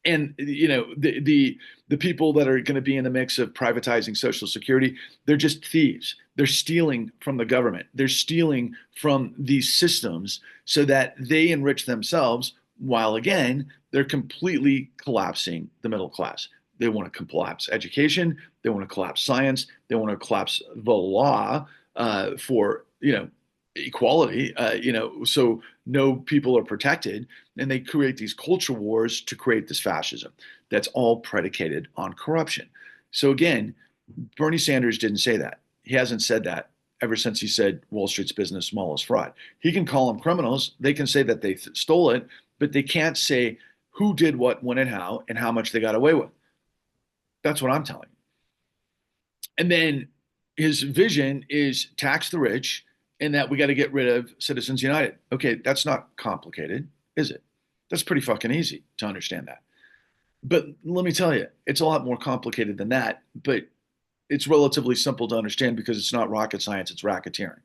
And the people that are going to be in the mix of privatizing Social Security, they're just thieves. They're stealing from the government. They're stealing from these systems so that they enrich themselves, while again they're completely collapsing the middle class. They want to collapse education. They want to collapse science. They want to collapse the law for equality. So no people are protected, and they create these culture wars to create this fascism. That's all predicated on corruption. So again, Bernie Sanders didn't say that. He hasn't said that ever since he said Wall Street's business, small is fraud. He can call them criminals. They can say that they stole it, but they can't say who did what, when, and how much they got away with. That's what I'm telling you. And then his vision is tax the rich and that we got to get rid of Citizens United. Okay, that's not complicated, is it? That's pretty fucking easy to understand that. But let me tell you, it's a lot more complicated than that, but it's relatively simple to understand because it's not rocket science, it's racketeering.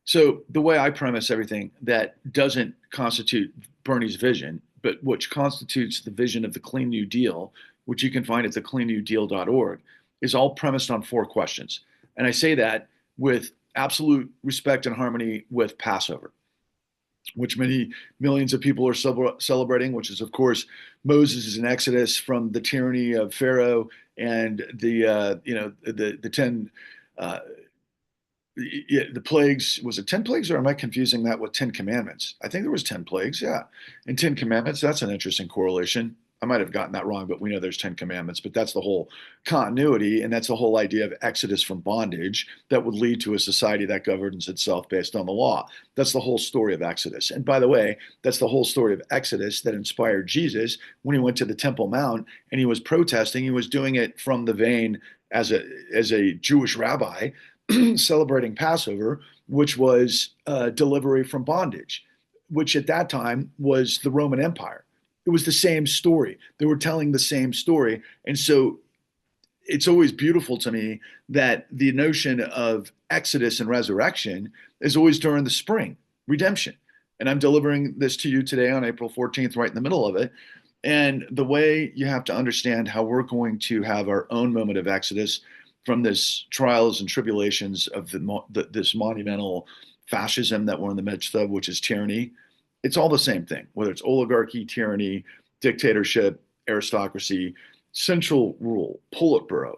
So the way I premise everything that doesn't constitute Bernie's vision, but which constitutes the vision of the Clean New Deal, which you can find at thecleannewdeal.org, is all premised on four questions. And I say that with absolute respect and harmony with Passover, which many millions of people are celebrating, which is, of course, Moses' an exodus from the tyranny of Pharaoh and the 10 the plagues. Was it 10 plagues, or am I confusing that with 10 commandments? I think there was 10 plagues, yeah. And 10 commandments, that's an interesting correlation. I might have gotten that wrong, but we know there's 10 commandments, but that's the whole continuity. And that's the whole idea of exodus from bondage that would lead to a society that governs itself based on the law. That's the whole story of Exodus. And by the way, that's the whole story of Exodus that inspired Jesus when he went to the Temple Mount and he was protesting. He was doing it from the vein as a Jewish rabbi celebrating Passover, which was delivery from bondage, which at that time was the Roman Empire. It was the same story. They were telling the same story. And so it's always beautiful to me that the notion of Exodus and resurrection is always during the spring, redemption. And I'm delivering this to you today on April 14th, right in the middle of it. And the way you have to understand how we're going to have our own moment of Exodus from this trials and tribulations of this monumental fascism that we're in the midst of, which is tyranny. It's all the same thing, whether it's oligarchy, tyranny, dictatorship, aristocracy, central rule, Politburo.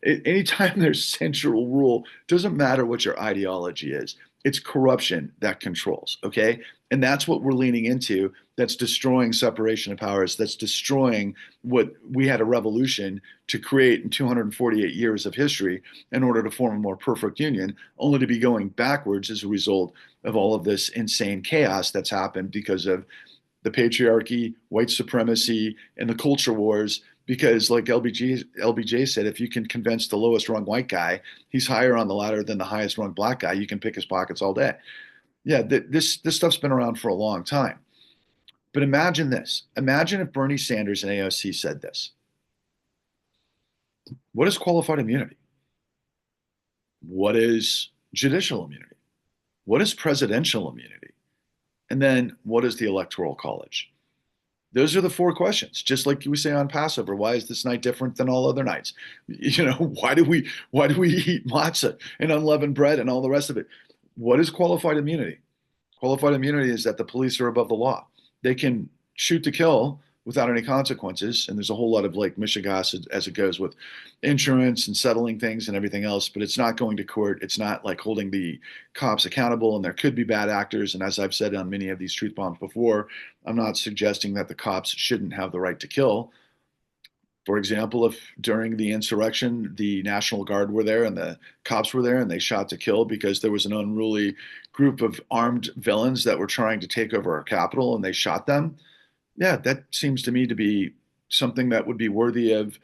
Anytime there's central rule, doesn't matter what your ideology is. It's corruption that controls, okay? And that's what we're leaning into. That's destroying separation of powers. That's destroying what we had a revolution to create in 248 years of history in order to form a more perfect union, only to be going backwards as a result of all of this insane chaos that's happened because of the patriarchy, white supremacy, and the culture wars. Because like LBJ said, if you can convince the lowest rung white guy he's higher on the ladder than the highest rung black guy, you can pick his pockets all day. Yeah, this stuff's been around for a long time. But imagine this. Imagine if Bernie Sanders and AOC said this. What is qualified immunity? What is judicial immunity? What is presidential immunity? And then what is the electoral college? Those are the four questions. Just like we say on Passover, why is this night different than all other nights? Why do we eat matzah and unleavened bread and all the rest of it? What is qualified immunity? Qualified immunity is that the police are above the law. They can shoot to kill without any consequences. And there's a whole lot of like mishigas as it goes with insurance and settling things and everything else, but it's not going to court. It's not like holding the cops accountable. And there could be bad actors. And as I've said on many of these truth bombs before, I'm not suggesting that the cops shouldn't have the right to kill. For example, if during the insurrection, the National Guard were there and the cops were there and they shot to kill because there was an unruly group of armed villains that were trying to take over our capital and they shot them, yeah, that seems to me to be something that would be worthy of,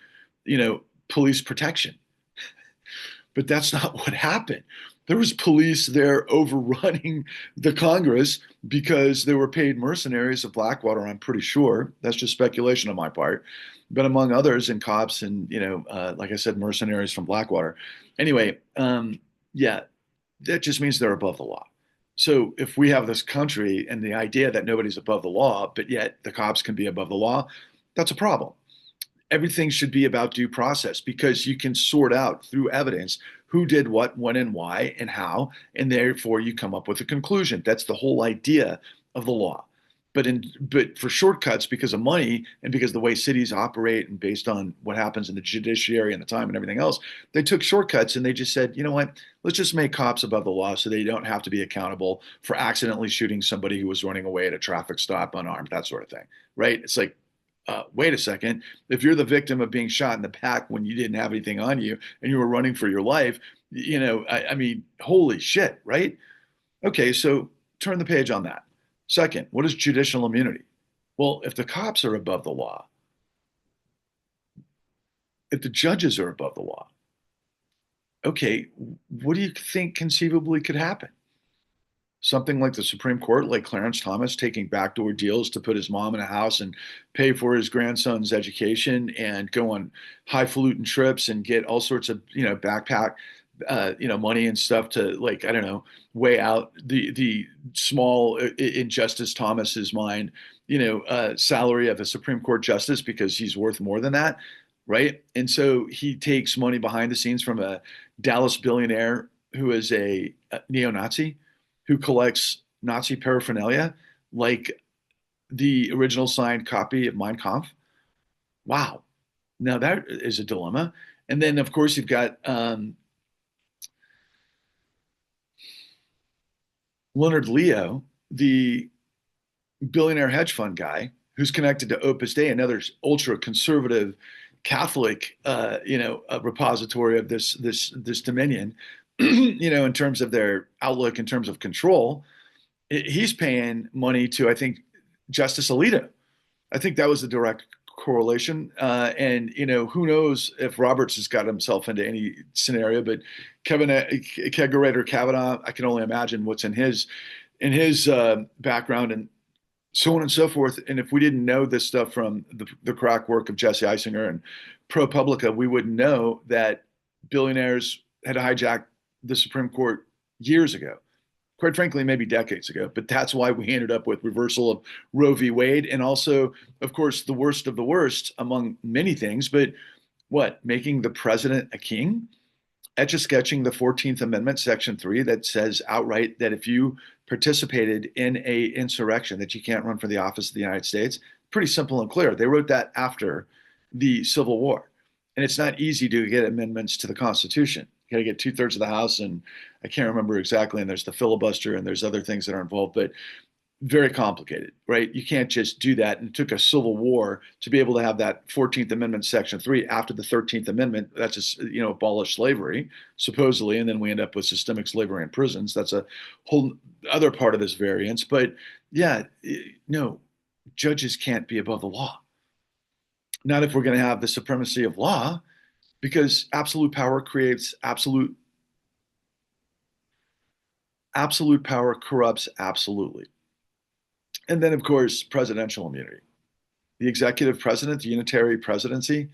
police protection. But that's not what happened. There was police there overrunning the Congress because they were paid mercenaries of Blackwater, I'm pretty sure. That's just speculation on my part. But among others, and cops and, like I said, mercenaries from Blackwater. Anyway, yeah, that just means they're above the law. So if we have this country and the idea that nobody's above the law, but yet the cops can be above the law, that's a problem. Everything should be about due process because you can sort out through evidence who did what, when, and why, and how, and therefore you come up with a conclusion. That's the whole idea of the law. But for shortcuts, because of money and because of the way cities operate and based on what happens in the judiciary and the time and everything else, they took shortcuts and they just said, you know what, let's just make cops above the law so they don't have to be accountable for accidentally shooting somebody who was running away at a traffic stop unarmed, that sort of thing, right? It's like, wait a second, if you're the victim of being shot in the back when you didn't have anything on you and you were running for your life, I mean, holy shit, right? Okay, so turn the page on that. Second, what is judicial immunity? Well, if the cops are above the law, if the judges are above the law, okay, what do you think conceivably could happen? Something like the Supreme Court, like Clarence Thomas taking backdoor deals to put his mom in a house and pay for his grandson's education and go on highfalutin trips and get all sorts of, backpack, money and stuff to like, I don't know, weigh out the small in Justice Thomas's mind, salary of a Supreme Court justice because he's worth more than that, right? And so he takes money behind the scenes from a Dallas billionaire who is a neo-Nazi who collects Nazi paraphernalia, like the original signed copy of Mein Kampf. Wow. Now that is a dilemma. And then, of course, you've got Leonard Leo, the billionaire hedge fund guy, who's connected to Opus Dei, another ultra conservative Catholic, a repository of this dominion, in terms of their outlook, in terms of control. He's paying money to, I think, Justice Alito. I think that was a direct correlation. And who knows if Roberts has got himself into any scenario, but Kegerator Kavanaugh, I can only imagine what's in his background and so on and so forth. And if we didn't know this stuff from the crack work of Jesse Eisinger and ProPublica, we wouldn't know that billionaires had hijacked the Supreme Court years ago, quite frankly, maybe decades ago. But that's why we ended up with reversal of Roe v. Wade. And also, of course, the worst of the worst among many things. But what? Making the president a king? Etch-a-sketching the 14th Amendment, Section 3, that says outright that if you participated in a insurrection, that you can't run for the office of the United States. Pretty simple and clear. They wrote that after the Civil War. And it's not easy to get amendments to the Constitution. You got to get two-thirds of the House, and I can't remember exactly, and there's the filibuster, and there's other things that are involved, but very complicated, right? You can't just do that. And it took a civil war to be able to have that 14th Amendment, Section 3 after the 13th Amendment. That's just, abolish slavery, supposedly. And then we end up with systemic slavery in prisons. That's a whole other part of this variance. But yeah, no, judges can't be above the law. Not if we're going to have the supremacy of law, because absolute power creates absolute power corrupts absolutely. And then, of course, presidential immunity. The executive president, the unitary presidency,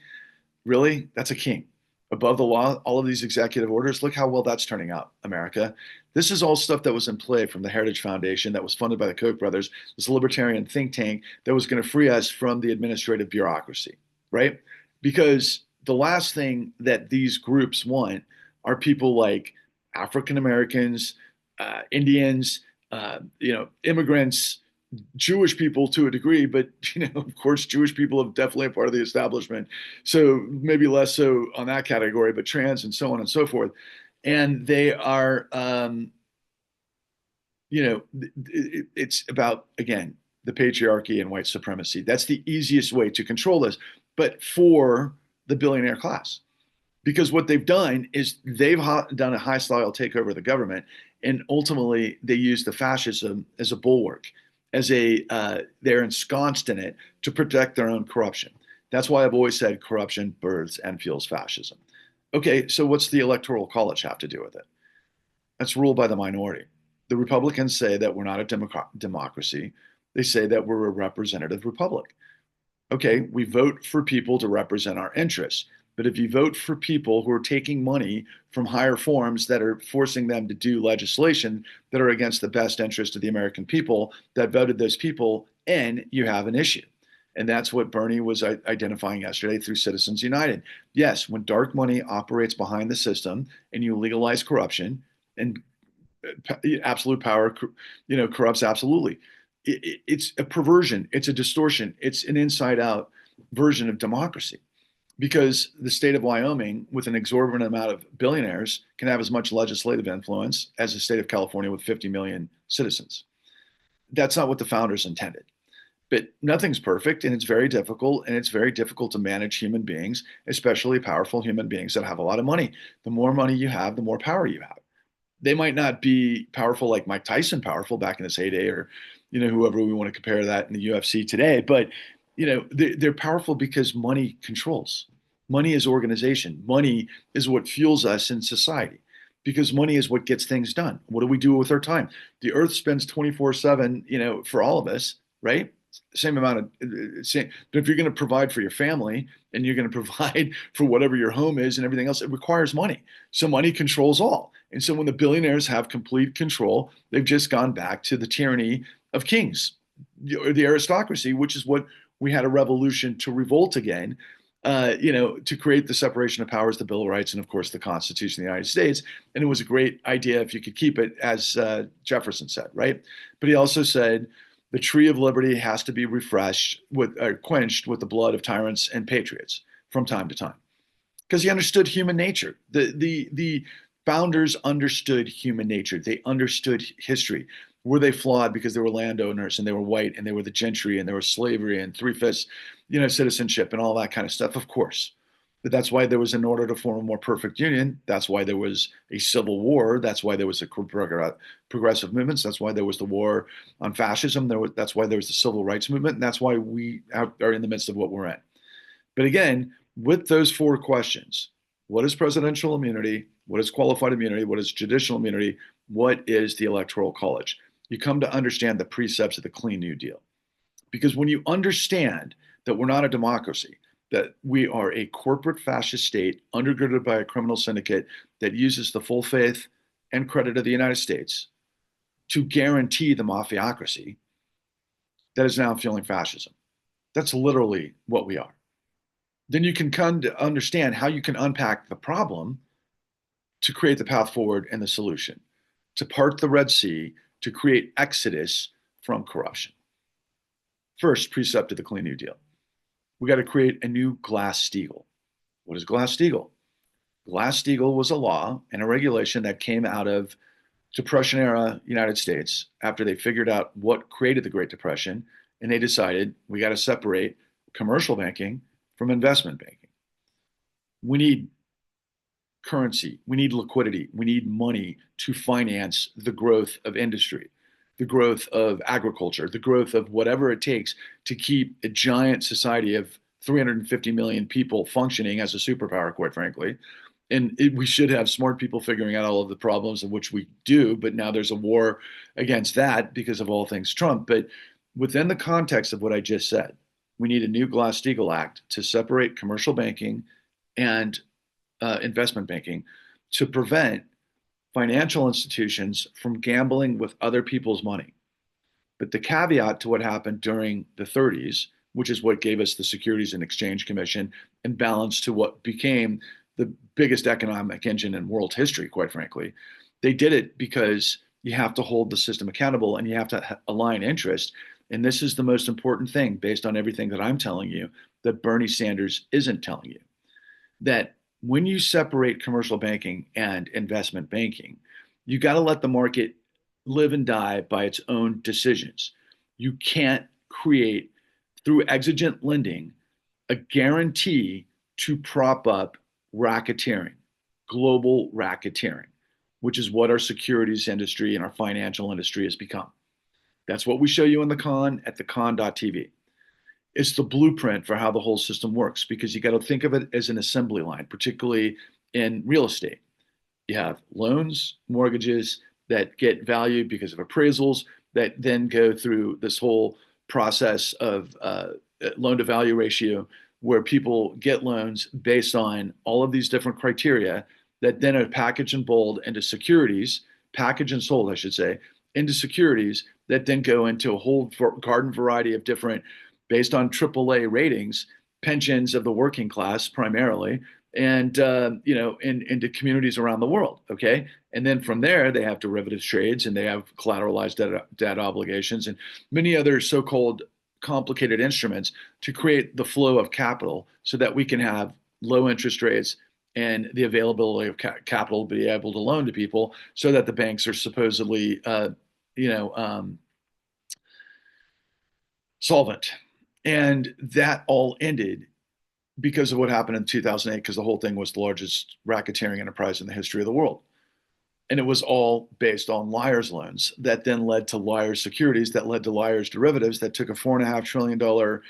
really, that's a king. Above the law, all of these executive orders, look how well that's turning out, America. This is all stuff that was in play from the Heritage Foundation that was funded by the Koch brothers, this libertarian think tank that was going to free us from the administrative bureaucracy, right? Because the last thing that these groups want are people like African Americans, Indians, immigrants, Jewish people to a degree, but of course, Jewish people have definitely a part of the establishment. So maybe less so on that category, but trans and so on and so forth. And they are, it's about, again, the patriarchy and white supremacy. That's the easiest way to control this, but for the billionaire class. Because what they've done is they've done a high style takeover of the government, and ultimately they use the fascism as a bulwark, as they're ensconced in it to protect their own corruption. That's why I've always said corruption births and fuels fascism. Okay, so what's the Electoral College have to do with it? That's ruled by the minority. The Republicans say that we're not a democracy. They say that we're a representative republic. Okay, we vote for people to represent our interests. But if you vote for people who are taking money from higher forms that are forcing them to do legislation that are against the best interest of the American people that voted those people in, you have an issue. And that's what Bernie was identifying yesterday through Citizens United. Yes, when dark money operates behind the system and you legalize corruption and absolute power, corrupts absolutely. It's a perversion. It's a distortion. It's an inside out version of democracy because the state of Wyoming, with an exorbitant amount of billionaires, can have as much legislative influence as the state of California with 50 million citizens. That's not what the founders intended. But nothing's perfect, and it's very difficult, and it's very difficult to manage human beings, especially powerful human beings that have a lot of money. The more money you have, the more power you have. They might not be powerful like Mike Tyson powerful back in his heyday, or whoever we want to compare that in the UFC today, but they're powerful because money controls. Money is organization. Money is what fuels us in society because money is what gets things done. What do we do with our time? The earth spends 24/7, for all of us, right? Same amount of same. But if you're going to provide for your family and you're going to provide for whatever your home is and everything else, it requires money. So money controls all. And so when the billionaires have complete control, they've just gone back to the tyranny of kings, or the aristocracy, which is what we had a revolution to revolt again, to create the separation of powers, the Bill of Rights, and of course the Constitution of the United States. And it was a great idea if you could keep it, as Jefferson said, right? But he also said the tree of liberty has to be refreshed quenched with the blood of tyrants and patriots from time to time, because he understood human nature. The founders understood human nature. They understood history. Were they flawed because they were landowners and they were white and they were the gentry and there was slavery and three-fifths, citizenship and all that kind of stuff? Of course. But that's why there was, in order to form a more perfect union, that's why there was a civil war. That's why there was a progressive movements. That's why there was the war on fascism. That's why there was the civil rights movement. And that's why we are in the midst of what we're in. But again, with those four questions, what is presidential immunity? What is qualified immunity? What is judicial immunity? What is the Electoral College? You come to understand the precepts of the Clean New Deal. Because when you understand that we're not a democracy, that we are a corporate fascist state undergirded by a criminal syndicate that uses the full faith and credit of the United States to guarantee the mafiocracy that is now fueling fascism. That's literally what we are. Then you can come to understand how you can unpack the problem to create the path forward and the solution, to part the Red Sea, to create exodus from corruption. First precept of the Clean New Deal. We got to create a new Glass-Steagall. What is Glass-Steagall? Glass-Steagall was a law and a regulation that came out of Depression era United States after they figured out what created the Great Depression, and they decided we got to separate commercial banking from investment banking. We need currency, we need liquidity, we need money to finance the growth of industry, the growth of agriculture, the growth of whatever it takes to keep a giant society of 350 million people functioning as a superpower, quite frankly. And we should have smart people figuring out all of the problems, of which we do, but now there's a war against that because of all things Trump. But Within the context of what I just said, we need a new Glass-Steagall Act to separate commercial banking and investment banking to prevent financial institutions from gambling with other people's money. But the caveat to what happened during the 30s, which is what gave us the Securities and Exchange Commission and balance to what became the biggest economic engine in world history, quite frankly, they did it because you have to hold the system accountable and you have to align interest. And this is the most important thing based on everything that I'm telling you that Bernie Sanders isn't telling you. That when you separate commercial banking and investment banking, you got to let the market live and die by its own decisions. You can't create, through exigent lending, a guarantee to prop up racketeering, global racketeering, which is what our securities industry and our financial industry has become. That's what we show you in the con at thecon.tv. It's the blueprint for how the whole system works because you got to think of it as an assembly line, particularly in real estate. You have loans, mortgages that get valued because of appraisals that then go through this whole process of loan to value ratio where people get loans based on all of these different criteria that then are packaged and bold into securities, packaged and sold, I should say, into securities that then go into a whole garden variety of different, based on AAA ratings, pensions of the working class primarily, and into communities around the world. Okay, and then from there they have derivatives trades and they have collateralized debt obligations and many other so-called complicated instruments to create the flow of capital so that we can have low interest rates and the availability of capital to be able to loan to people so that the banks are supposedly solvent. And that all ended because of what happened in 2008, because the whole thing was the largest racketeering enterprise in the history of the world. And it was all based on liar's loans that then led to liar's securities, that led to liar's derivatives, that took a $4.5 trillion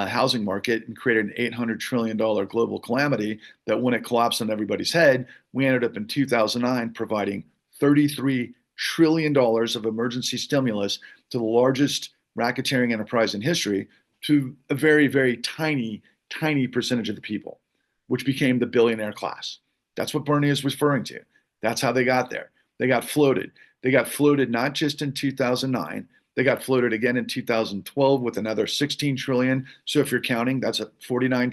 housing market and created an $800 trillion global calamity that when it collapsed on everybody's head, we ended up in 2009 providing $33 trillion of emergency stimulus to the largest racketeering enterprise in history to a very, very tiny percentage of the people, which became the billionaire class. That's what Bernie is referring to. That's how they got there. They got floated. They got floated not just in 2009. They got floated again in 2012 with another 16 trillion. So if you're counting, that's a 49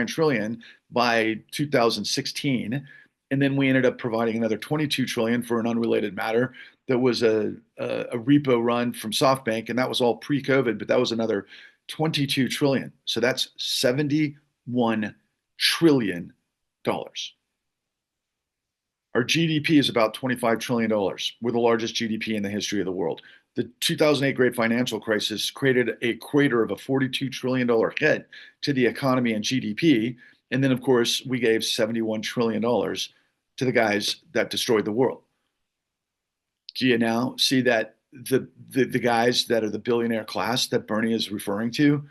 trillion by 2016. And then we ended up providing another 22 trillion for an unrelated matter that was a repo run from SoftBank, and that was all pre-COVID, but that was another 22 trillion. So that's 71 trillion dollars. Our GDP is about $25 trillion. We're the largest GDP in the history of the world. The 2008 great financial crisis created a crater of a $42 trillion hit to the economy and GDP. And then, of course, we gave $71 trillion to the guys that destroyed the world. Do you now see that the guys that are the billionaire class that Bernie is referring to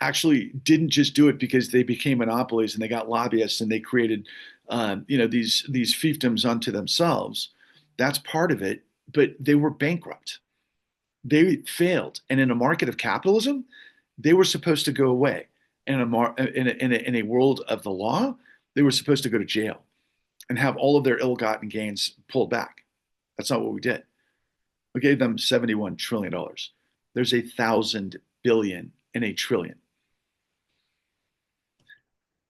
actually didn't just do it because they became monopolies and they got lobbyists and they created these fiefdoms unto themselves. That's part of it, but they were bankrupt. They failed, and in a market of capitalism, they were supposed to go away. In a world of the law, they were supposed to go to jail and have all of their ill-gotten gains pulled back. That's not what we did. We gave them $71 trillion. There's 1,000 billion and a trillion.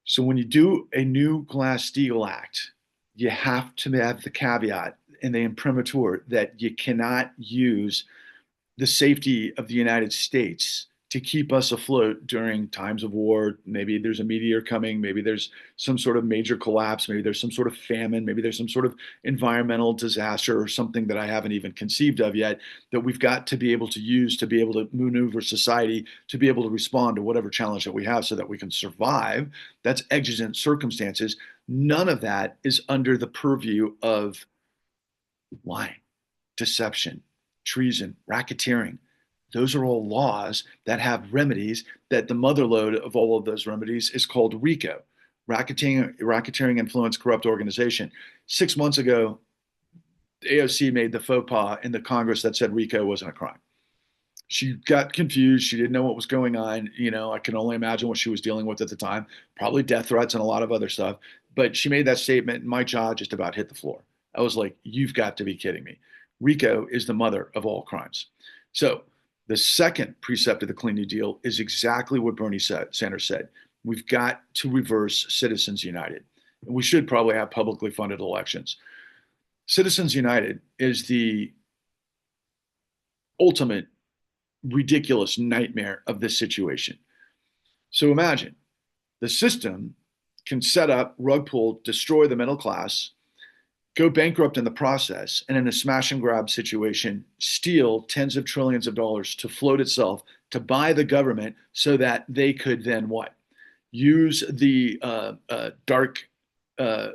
So when you do a new Glass-Steagall Act, you have to have the caveat and the imprimatur that you cannot use the safety of the United States to keep us afloat during times of war. Maybe there's a meteor coming. Maybe there's some sort of major collapse. Maybe there's some sort of famine. Maybe there's some sort of environmental disaster or something that I haven't even conceived of yet that we've got to be able to use to be able to maneuver society, to be able to respond to whatever challenge that we have so that we can survive. That's exigent circumstances. None of that is under the purview of lying, deception, treason, racketeering. Those are all laws that have remedies that the motherlode of all of those remedies is called RICO, Racketeering Influence Corrupt Organization. 6 months ago, AOC made the faux pas in the Congress that said RICO wasn't a crime. She got confused. She didn't know what was going on. I can only imagine what she was dealing with at the time, probably death threats and a lot of other stuff. But she made that statement, and my jaw just about hit the floor. I was like, you've got to be kidding me. RICO is the mother of all crimes. So the second precept of the Clean New Deal is exactly what Sanders said. We've got to reverse Citizens United. And we should probably have publicly funded elections. Citizens United is the ultimate ridiculous nightmare of this situation. So imagine the system can set up, rug pull, destroy the middle class, go bankrupt in the process, and in a smash and grab situation, steal tens of trillions of dollars to float itself, to buy the government so that they could then what? Use the dark, uh,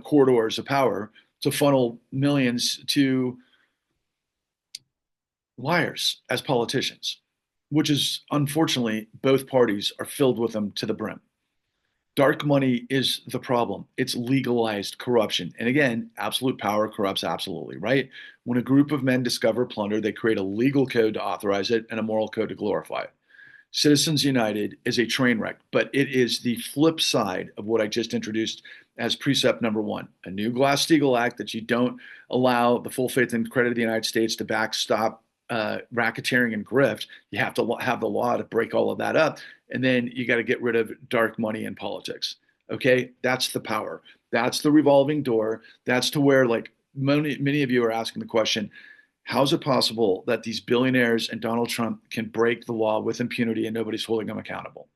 corridors of power to funnel millions to liars as politicians, which is unfortunately both parties are filled with them to the brim. Dark money is the problem. It's legalized corruption. And again, absolute power corrupts absolutely, right? When a group of men discover plunder, they create a legal code to authorize it and a moral code to glorify it. Citizens United is a train wreck, but it is the flip side of what I just introduced as precept number one, a new Glass-Steagall Act that you don't allow the full faith and credit of the United States to backstop racketeering and grift. You have to have the law to break all of that up. And then you got to get rid of dark money in politics. Okay. That's the power. That's the revolving door. That's to where, like, many of you are asking the question, how is it possible that these billionaires and Donald Trump can break the law with impunity and nobody's holding them accountable?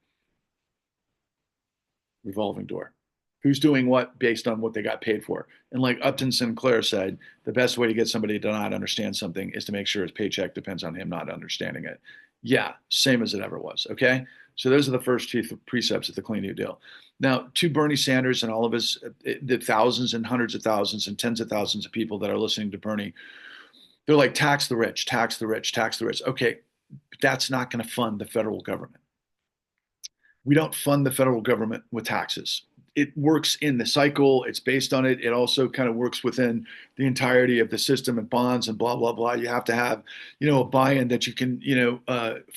Revolving door. Who's doing what based on what they got paid for? And like Upton Sinclair said, the best way to get somebody to not understand something is to make sure his paycheck depends on him not understanding it. Yeah, same as it ever was. Okay. So those are the first two precepts of the Clean New Deal. Now, to Bernie Sanders and all of his, the thousands and hundreds of thousands and tens of thousands of people that are listening to Bernie, they're like, tax the rich, tax the rich, tax the rich. Okay, but that's not going to fund the federal government. We don't fund the federal government with taxes. It works in the cycle. It's based on it. It also kind of works within the entirety of the system and bonds and blah, blah, blah. You have to have, a buy-in that you can,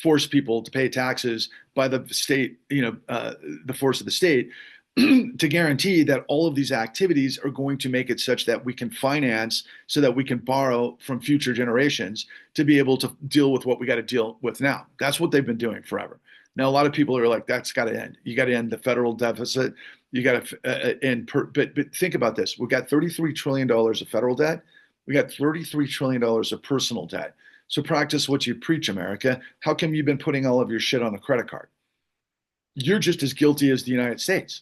force people to pay taxes by the state, the force of the state to guarantee that all of these activities are going to make it such that we can finance so that we can borrow from future generations to be able to deal with what we got to deal with now. That's what they've been doing forever. Now, a lot of people are like, that's got to end. You got to end the federal deficit. You got to end. But think about this. We've got $33 trillion of federal debt. We got $33 trillion of personal debt. So practice what you preach, America. How come you've been putting all of your shit on a credit card? You're just as guilty as the United States.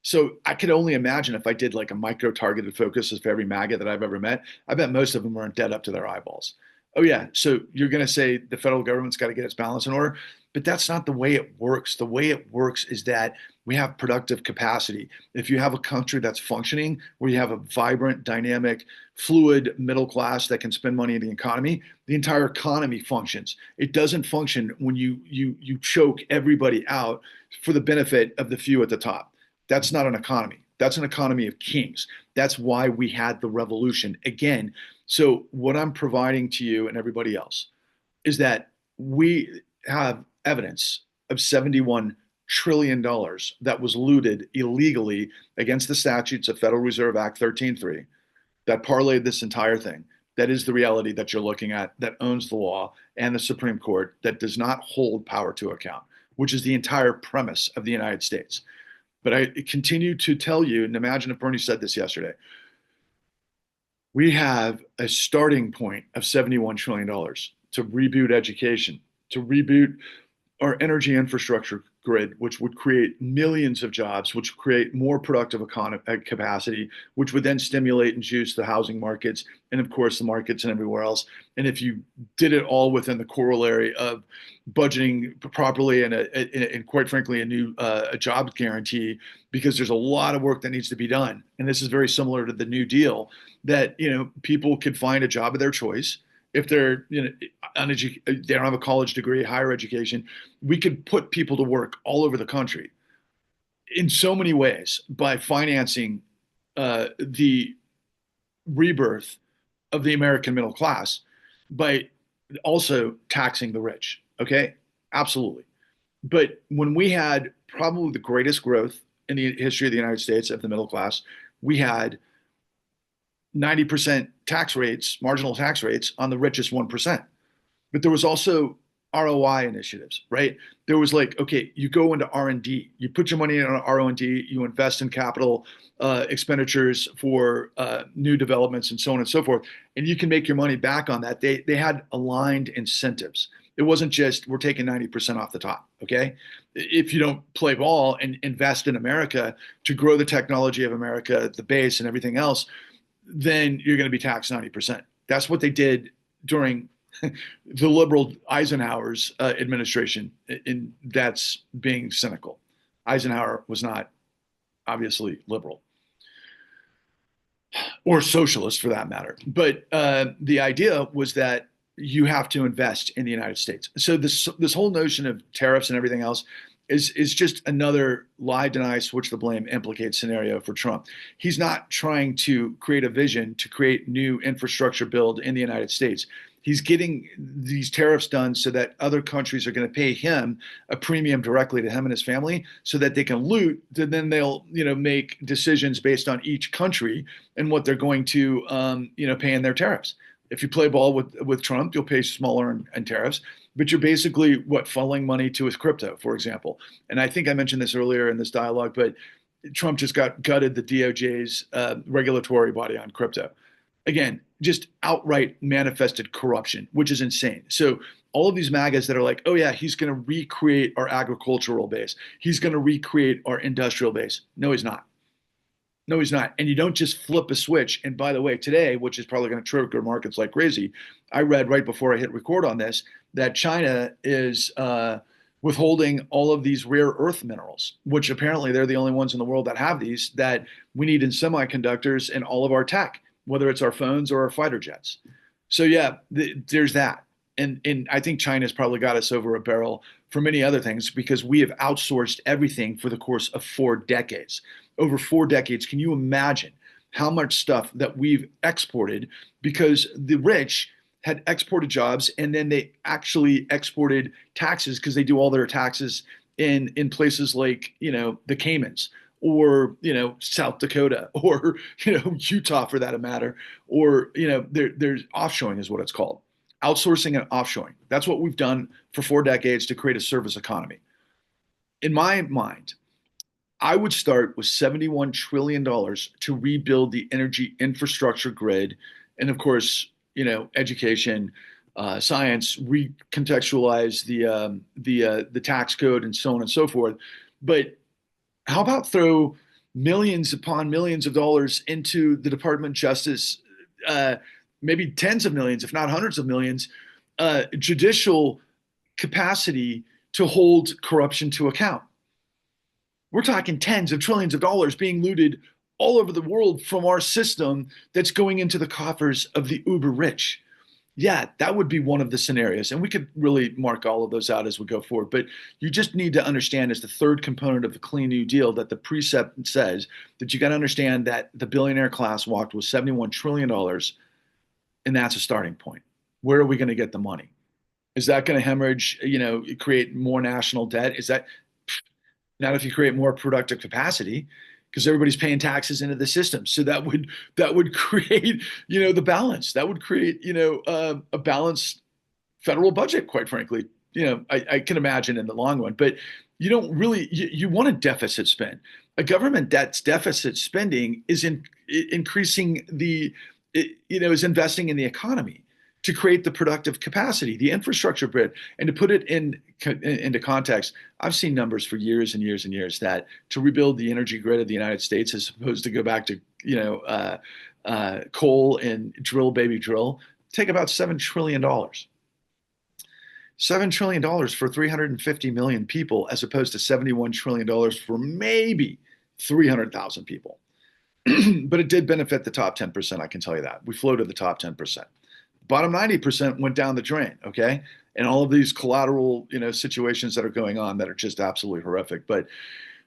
So I could only imagine if I did like a micro targeted focus of every MAGA that I've ever met, I bet most of them are in debt up to their eyeballs. Oh yeah, so you're going to say the federal government's got to get its balance in order, but that's not the way it works. The way it works is that we have productive capacity. If you have a country that's functioning, where you have a vibrant, dynamic, fluid middle class that can spend money in the economy, the entire economy functions. It doesn't function when you choke everybody out for the benefit of the few at the top. That's not an economy. That's an economy of kings. That's why we had the revolution. Again, so what I'm providing to you and everybody else is that we have evidence of $71 trillion that was looted illegally against the statutes of Federal Reserve Act 13.3 that parlayed this entire thing. That is the reality that you're looking at, that owns the law, and the Supreme Court that does not hold power to account, which is the entire premise of the United States. But I continue to tell you, and imagine if Bernie said this yesterday, we have a starting point of $71 trillion to reboot education, to reboot our energy infrastructure grid, which would create millions of jobs, which would create more productive capacity, which would then stimulate and juice the housing markets and, of course, the markets and everywhere else. And if you did it all within the corollary of budgeting properly and quite frankly, a new job guarantee, because there's a lot of work that needs to be done. And this is very similar to the New Deal, that people could find a job of their choice. If they're they don't have a college degree, higher education, we could put people to work all over the country in so many ways by financing the rebirth of the American middle class, by also taxing the rich. Okay, absolutely. But when we had probably the greatest growth in the history of the United States of the middle class, we had 90% tax rates, marginal tax rates on the richest 1%. But there was also ROI initiatives, right? There was like, okay, you go into R&D, you put your money in R&D, you invest in capital expenditures for new developments and so on and so forth, and you can make your money back on that. They had aligned incentives. It wasn't just we're taking 90% off the top, okay? If you don't play ball and invest in America to grow the technology of America, the base and everything else, then you're going to be taxed 90%. That's what they did during the liberal Eisenhower's administration, and that's being cynical. Eisenhower was not obviously liberal or socialist for that matter, but the idea was that you have to invest in the United States. So this whole notion of tariffs and everything else is just another lie, deny, switch the blame, implicate scenario for Trump. He's not trying to create a vision to create new infrastructure build in the United States. He's getting these tariffs done so that other countries are going to pay him a premium directly to him and his family so that they can loot. Then they'll, make decisions based on each country and what they're going to, pay in their tariffs. If you play ball with Trump, you'll pay smaller in tariffs, but you're basically funneling money to his crypto, for example. And I think I mentioned this earlier in this dialogue, but Trump just got gutted the DOJ's regulatory body on crypto. Again, just outright manifested corruption, which is insane. So all of these MAGAs that are like, oh yeah, he's going to recreate our agricultural base. He's going to recreate our industrial base. No, he's not. No, he's not. And you don't just flip a switch. And by the way, today, which is probably going to trigger markets like crazy, I read right before I hit record on this that China is withholding all of these rare earth minerals, which apparently they're the only ones in the world that have these that we need in semiconductors and all of our tech, whether it's our phones or our fighter jets. So yeah, there's that. And I think China's probably got us over a barrel for many other things because we have outsourced everything for the course of 4 decades. Over 4 decades, can you imagine how much stuff that we've exported because the rich had exported jobs and then they actually exported taxes because they do all their taxes in places like, the Caymans or, South Dakota or, Utah for that matter, or, there's offshoring is what it's called. Outsourcing and offshoring. That's what we've done for 4 decades to create a service economy. In my mind, I would start with $71 trillion to rebuild the energy infrastructure grid. And of course, education, science, recontextualize the tax code and so on and so forth. But how about throw millions upon millions of dollars into the Department of Justice, maybe tens of millions, if not hundreds of millions, judicial capacity to hold corruption to account? We're talking tens of trillions of dollars being looted all over the world from our system that's going into the coffers of the uber rich. Yeah, that would be one of the scenarios. And we could really mark all of those out as we go forward. But you just need to understand as the third component of the Clean New Deal that the precept says that you got to understand that the billionaire class walked with $71 trillion, and that's a starting point. Where are we going to get the money? Is that going to hemorrhage, create more national debt? Is that not if you create more productive capacity, because everybody's paying taxes into the system. So that would create, the balance. That would create, a balanced federal budget, quite frankly. I can imagine in the long run, but you don't really, you want a deficit spend. A government that's deficit spending is increasing is investing in the economy to create the productive capacity, the infrastructure grid. And to put it into context, I've seen numbers for years and years and years that to rebuild the energy grid of the United States as opposed to go back to, coal and drill, baby drill, take about $7 trillion. $7 trillion for 350 million people as opposed to $71 trillion for maybe 300,000 people. But it did benefit the top 10%, I can tell you that. We floated the top 10%. Bottom 90% went down the drain, okay? And all of these collateral, situations that are going on that are just absolutely horrific. But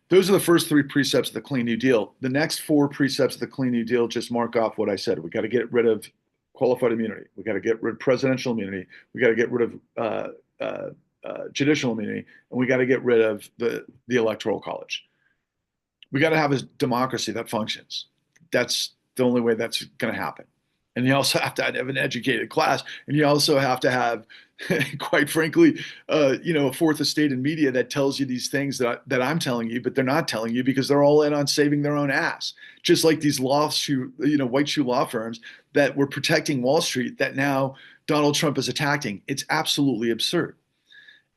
those are the first 3 precepts of the Clean New Deal. The next 4 precepts of the Clean New Deal just mark off what I said. We got to get rid of qualified immunity. We got to get rid of presidential immunity. We got to get rid of judicial immunity, and we got to get rid of the electoral college. We got to have a democracy that functions. That's the only way that's going to happen. And you also have to have an educated class, and you also have to have, quite frankly, a fourth estate in media that tells you these things that I'm telling you, but they're not telling you because they're all in on saving their own ass. Just like these white shoe law firms that were protecting Wall Street that now Donald Trump is attacking. It's absolutely absurd.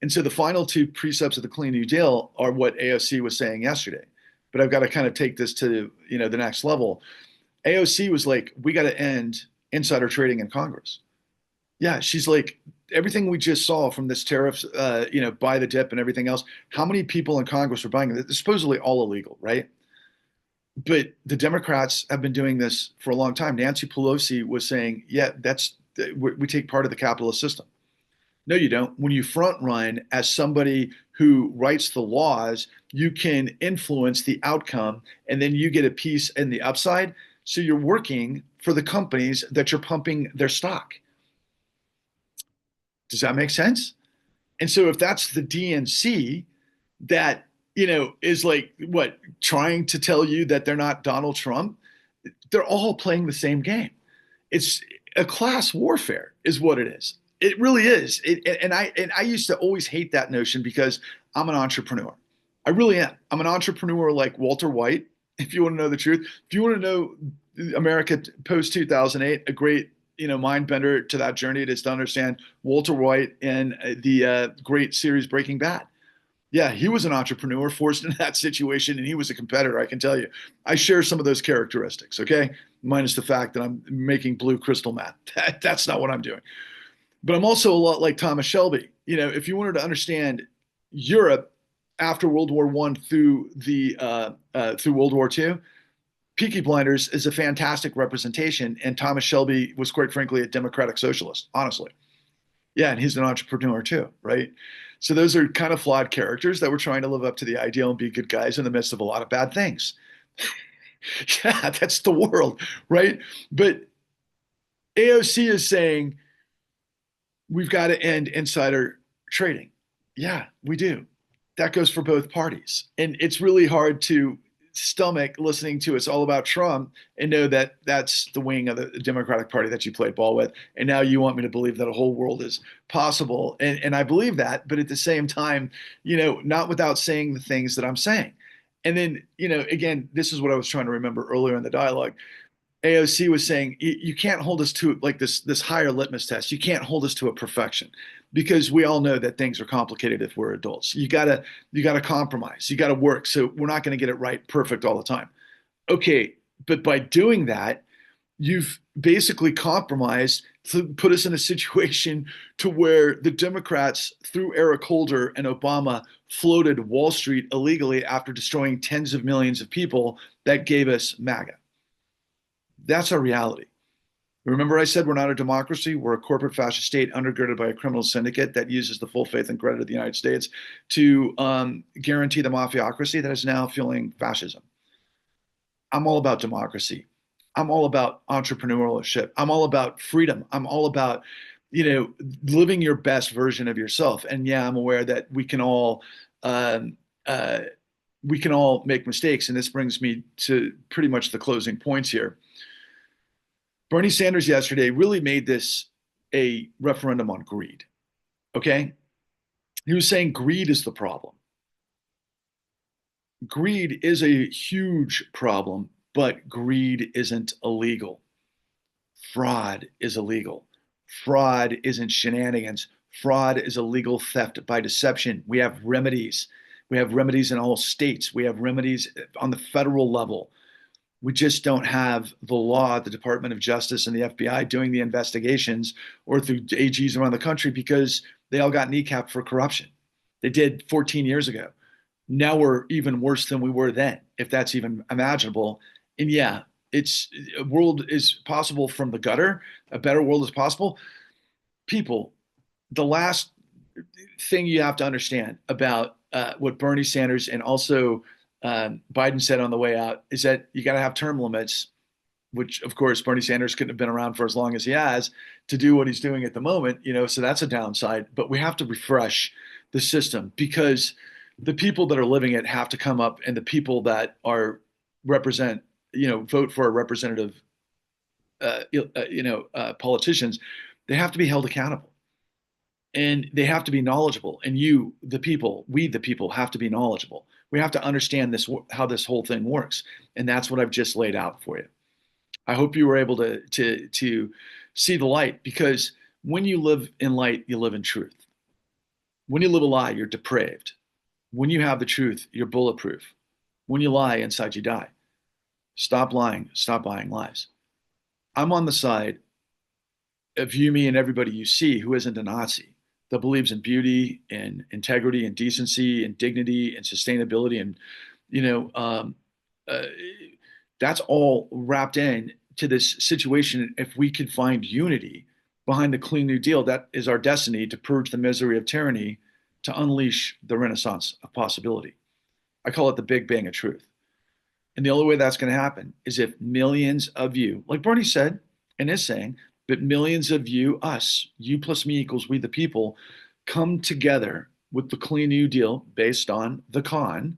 And so the final two precepts of the Clean New Deal are what AOC was saying yesterday. But I've got to kind of take this to the next level. AOC was like, we got to end insider trading in Congress. Yeah, she's like, everything we just saw from this tariffs, buy the dip and everything else. How many people in Congress are buying it? It's supposedly all illegal, right? But the Democrats have been doing this for a long time. Nancy Pelosi was saying, yeah, we take part of the capitalist system. No, you don't. When you front run as somebody who writes the laws, you can influence the outcome and then you get a piece in the upside. So you're working for the companies that you're pumping their stock. Does that make sense? And so if that's the DNC that, is like what, trying to tell you that they're not Donald Trump, they're all playing the same game. It's a class warfare is what it is. It really is. And I used to always hate that notion because I'm an entrepreneur. I really am. I'm an entrepreneur like Walter White, if you want to know the truth. If you want to know America post 2008, a great mind bender to that journey is to understand Walter White and the great series Breaking Bad. Yeah, he was an entrepreneur forced into that situation, and he was a competitor, I can tell you. I share some of those characteristics, okay? Minus the fact that I'm making blue crystal meth. That's not what I'm doing. But I'm also a lot like Thomas Shelby. If you wanted to understand Europe after World War I through World War II, Peaky Blinders is a fantastic representation, and Thomas Shelby was, quite frankly, a democratic socialist, honestly. Yeah, and he's an entrepreneur too, right? So those are kind of flawed characters that were trying to live up to the ideal and be good guys in the midst of a lot of bad things. Yeah, that's the world, right? But AOC is saying we've got to end insider trading. Yeah, we do. That goes for both parties. And it's really hard to stomach listening to it's all about Trump and know that that's the wing of the Democratic Party that you played ball with. And now you want me to believe that a whole world is possible. And I believe that, but at the same time, not without saying the things that I'm saying. And then, again, this is what I was trying to remember earlier in the dialogue. AOC was saying, you can't hold us to like this higher litmus test. You can't hold us to a perfection because we all know that things are complicated if we're adults. You gotta compromise. You gotta work. So we're not going to get it right perfect all the time. Okay, but by doing that, you've basically compromised to put us in a situation to where the Democrats, through Eric Holder and Obama, floated Wall Street illegally after destroying tens of millions of people that gave us MAGA. That's our reality. Remember I said we're not a democracy, we're a corporate fascist state undergirded by a criminal syndicate that uses the full faith and credit of the United States to guarantee the mafiocracy that is now fueling fascism. I'm all about democracy. I'm all about entrepreneurship. I'm all about freedom. I'm all about, living your best version of yourself. And yeah, I'm aware that we can all make mistakes. And this brings me to pretty much the closing points here. Bernie Sanders yesterday really made this a referendum on greed. Okay? He was saying greed is the problem. Greed is a huge problem, but greed isn't illegal. Fraud is illegal. Fraud isn't shenanigans. Fraud is illegal theft by deception. We have remedies. We have remedies in all states. We have remedies on the federal level. We just don't have the law, the Department of Justice and the FBI doing the investigations or through AGs around the country because they all got kneecapped for corruption. They did 14 years ago. Now we're even worse than we were then, if that's even imaginable. And yeah, a world is possible from the gutter. A better world is possible. People, the last thing you have to understand about what Bernie Sanders and also Biden said on the way out is that you got to have term limits which of course Bernie Sanders couldn't have been around for as long as he has to do what he's doing at the moment, so that's a downside. But we have to refresh the system because the people that are living it have to come up, and the people that are represent, vote for a representative, politicians, they have to be held accountable and they have to be knowledgeable. And we, the people, have to be knowledgeable. We have to understand how this whole thing works. And that's what I've just laid out for you. I hope you were able to see the light, because when you live in light, you live in truth. When you live a lie, you're depraved. When you have the truth, you're bulletproof. When you lie, inside you die. Stop lying. Stop buying lies. I'm on the side of you, me, and everybody you see who isn't a Nazi, that believes in beauty and integrity and decency and dignity and sustainability. And, you know, um, uh, that's all wrapped in to this situation. If we could find unity behind the Clean New Deal, that is our destiny, to purge the misery of tyranny, to unleash the renaissance of possibility. I call it the Big Bang of truth. And the only way that's going to happen is if millions of you, like Bernie said and is saying, but millions of you, us, you plus me equals we the people, come together with the Clean New Deal based on the con,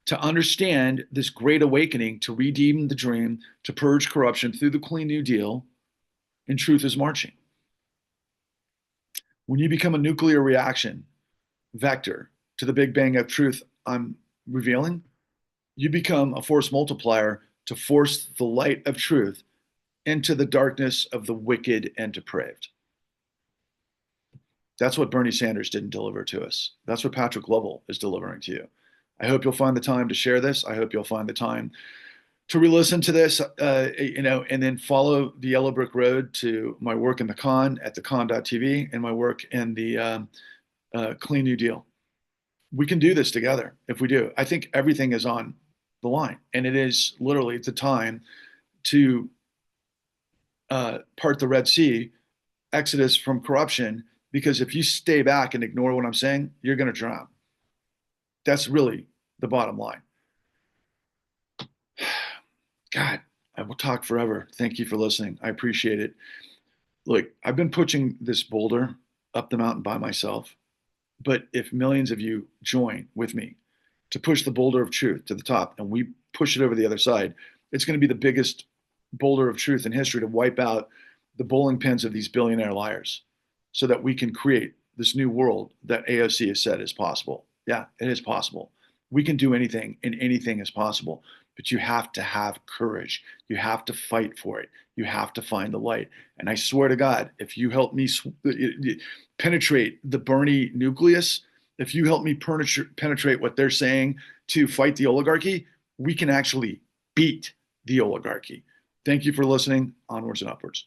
to understand this great awakening, to redeem the dream, to purge corruption through the Clean New Deal, and truth is marching. When you become a nuclear reaction vector to the Big Bang of truth I'm revealing, you become a force multiplier to force the light of truth into the darkness of the wicked and depraved. That's what Bernie Sanders didn't deliver to us. That's what Patrick Lovell is delivering to you. I hope you'll find the time to share this. I hope you'll find the time to re-listen to this, and then follow the Yellow Brick Road to my work in the con at thecon.tv and my work in the Clean New Deal. We can do this together if we do. I think everything is on the line, and it is literally the time to part the Red Sea, exodus from corruption, because if you stay back and ignore what I'm saying, you're going to drown. That's really the bottom line. God, I will talk forever. Thank you for listening. I appreciate it. Look, I've been pushing this boulder up the mountain by myself, but if millions of you join with me to push the boulder of truth to the top and we push it over the other side, it's going to be the biggest boulder of truth in history to wipe out the bowling pins of these billionaire liars, so that we can create this new world that AOC has said is possible. Yeah, it is possible. We can do anything, and anything is possible. But you have to have courage. You have to fight for it. You have to find the light. And I swear to God, if you help me penetrate the Bernie nucleus, if you help me penetrate what they're saying to fight the oligarchy, we can actually beat the oligarchy. Thank you for listening. Onwards and upwards.